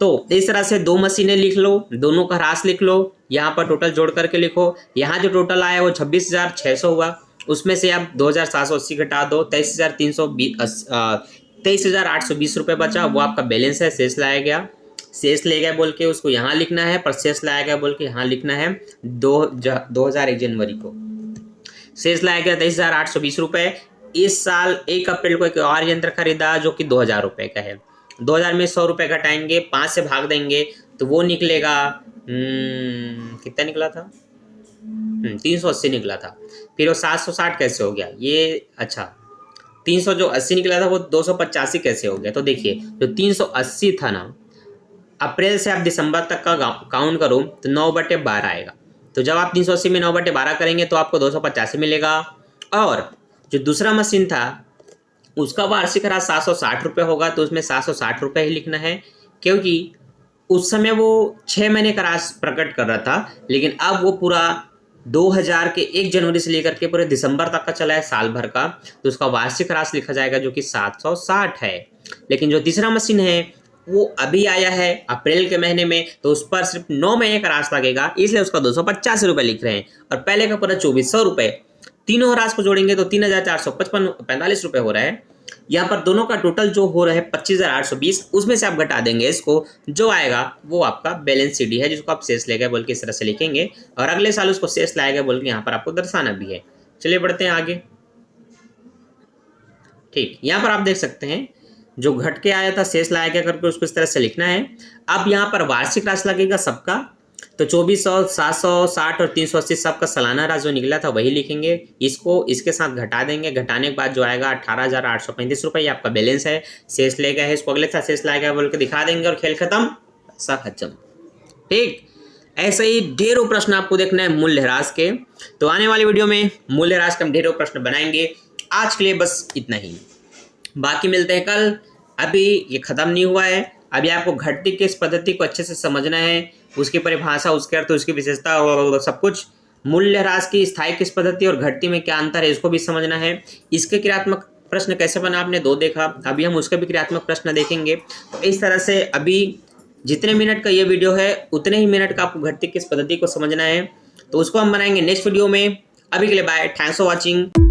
तो इस तरह से 2 मशीनें लिख लो, दोनों का ह्रास लिख लो, यहाँ पर टोटल जोड़ करके लिखो। यहाँ जो टोटल आया वो 26,600 हुआ, उसमें से आप 2,780 घटा दो, 23,820 रुपये बचा, वो आपका बैलेंस है, शेष लाया गया। शेष ले गए बोल के उसको यहाँ लिखना है, पर शेष लाया गया बोल के यहाँ लिखना है 2001 जनवरी को। शेष लाया गया 23,820 रुपये। इस साल 1 अप्रैल को एक और यंत्र खरीदा जो कि 2,000 रुपये का है। 2000 में 100 रुपये घटाएंगे, 5 से भाग देंगे तो वो निकलेगा कितना निकला था, 380 निकला था। फिर वो 760 कैसे हो गया ये, अच्छा 300 जो 80 निकला था वो 285 कैसे हो गया। तो देखिए जो 380 था ना, अप्रैल से आप दिसंबर तक का काउंट करो तो 9/12 आएगा। तो जब आप 380 में 9/12 करेंगे तो आपको 285 मिलेगा। और जो दूसरा मशीन था उसका वार्षिक ह्रास 760 रुपये होगा, तो उसमें 760 रुपये ही लिखना है, क्योंकि उस समय वो 6 महीने का ह्रास प्रकट कर रहा था, लेकिन अब वो पूरा 2000 के 1 जनवरी से लेकर के पूरे दिसंबर तक का चला है, साल भर का, तो उसका वार्षिक ह्रास लिखा जाएगा जो कि 760 है। लेकिन जो तीसरा मशीन है वो अभी आया है अप्रैल के महीने में, तो उस पर सिर्फ 9 महीने का ह्रास लगेगा, इसलिए उसका 285 रुपये लिख रहे हैं। और पहले का पूरा 2400 रुपये, तीनों ह्रास को जोड़ेंगे तो 3,445 रुपये हो रहा है। यहाँ पर दोनों का टोटल जो हो रहा है 25,820, उसमें से आप घटा देंगे इसको, जो आएगा वो आपका बैलेंस सीडी है, जिसको आप शेष ले गए बोल के इस तरह से लिखेंगे, और अगले साल उसको शेष लाएगा बोल के यहाँ पर आपको दर्शाना भी है। चलिए बढ़ते हैं आगे। ठीक, यहाँ पर आप देख सकते हैं जो घट के आया था शेष लाया गया करके उसको इस तरह से लिखना है। अब यहाँ पर वार्षिक राशि लगेगा सबका, तो 2400, 760 और 380 सबका सालाना राशि जो निकला था वही लिखेंगे, इसको इसके साथ घटा देंगे, घटाने के बाद जो आएगा 18,835 रुपये आपका बैलेंस है। शेष ले गया है, इसको अगले साथ शेष लाएगा बोल के दिखा देंगे और खेल खत्म, पैसा खत्म। ठीक, ऐसे ही ढेरों प्रश्न आपको देखना है मूल्यह्रास के, तो आने वाली वीडियो में मूल्यह्रास के हम ढेरों प्रश्न बनाएंगे। आज के लिए बस इतना ही, बाकी मिलते हैं कल। अभी ये ख़त्म नहीं हुआ है, अभी आपको घटती की इस पद्धति को अच्छे से समझना है, उसकी परिभाषा, उसके अर्थ, उसकी विशेषता और सब कुछ। मूल्यह्रास की स्थायी किस पद्धति और घटती में क्या अंतर है इसको भी समझना है। इसके क्रियात्मक प्रश्न कैसे बना आपने 2 देखा, अभी हम उसके भी क्रियात्मक प्रश्न देखेंगे। तो इस तरह से अभी जितने मिनट का ये वीडियो है उतने ही मिनट का आपको घटती की इस पद्धति को समझना है, तो उसको हम बनाएंगे नेक्स्ट वीडियो में। अभी के लिए बाय, थैंक्स फॉर वॉचिंग।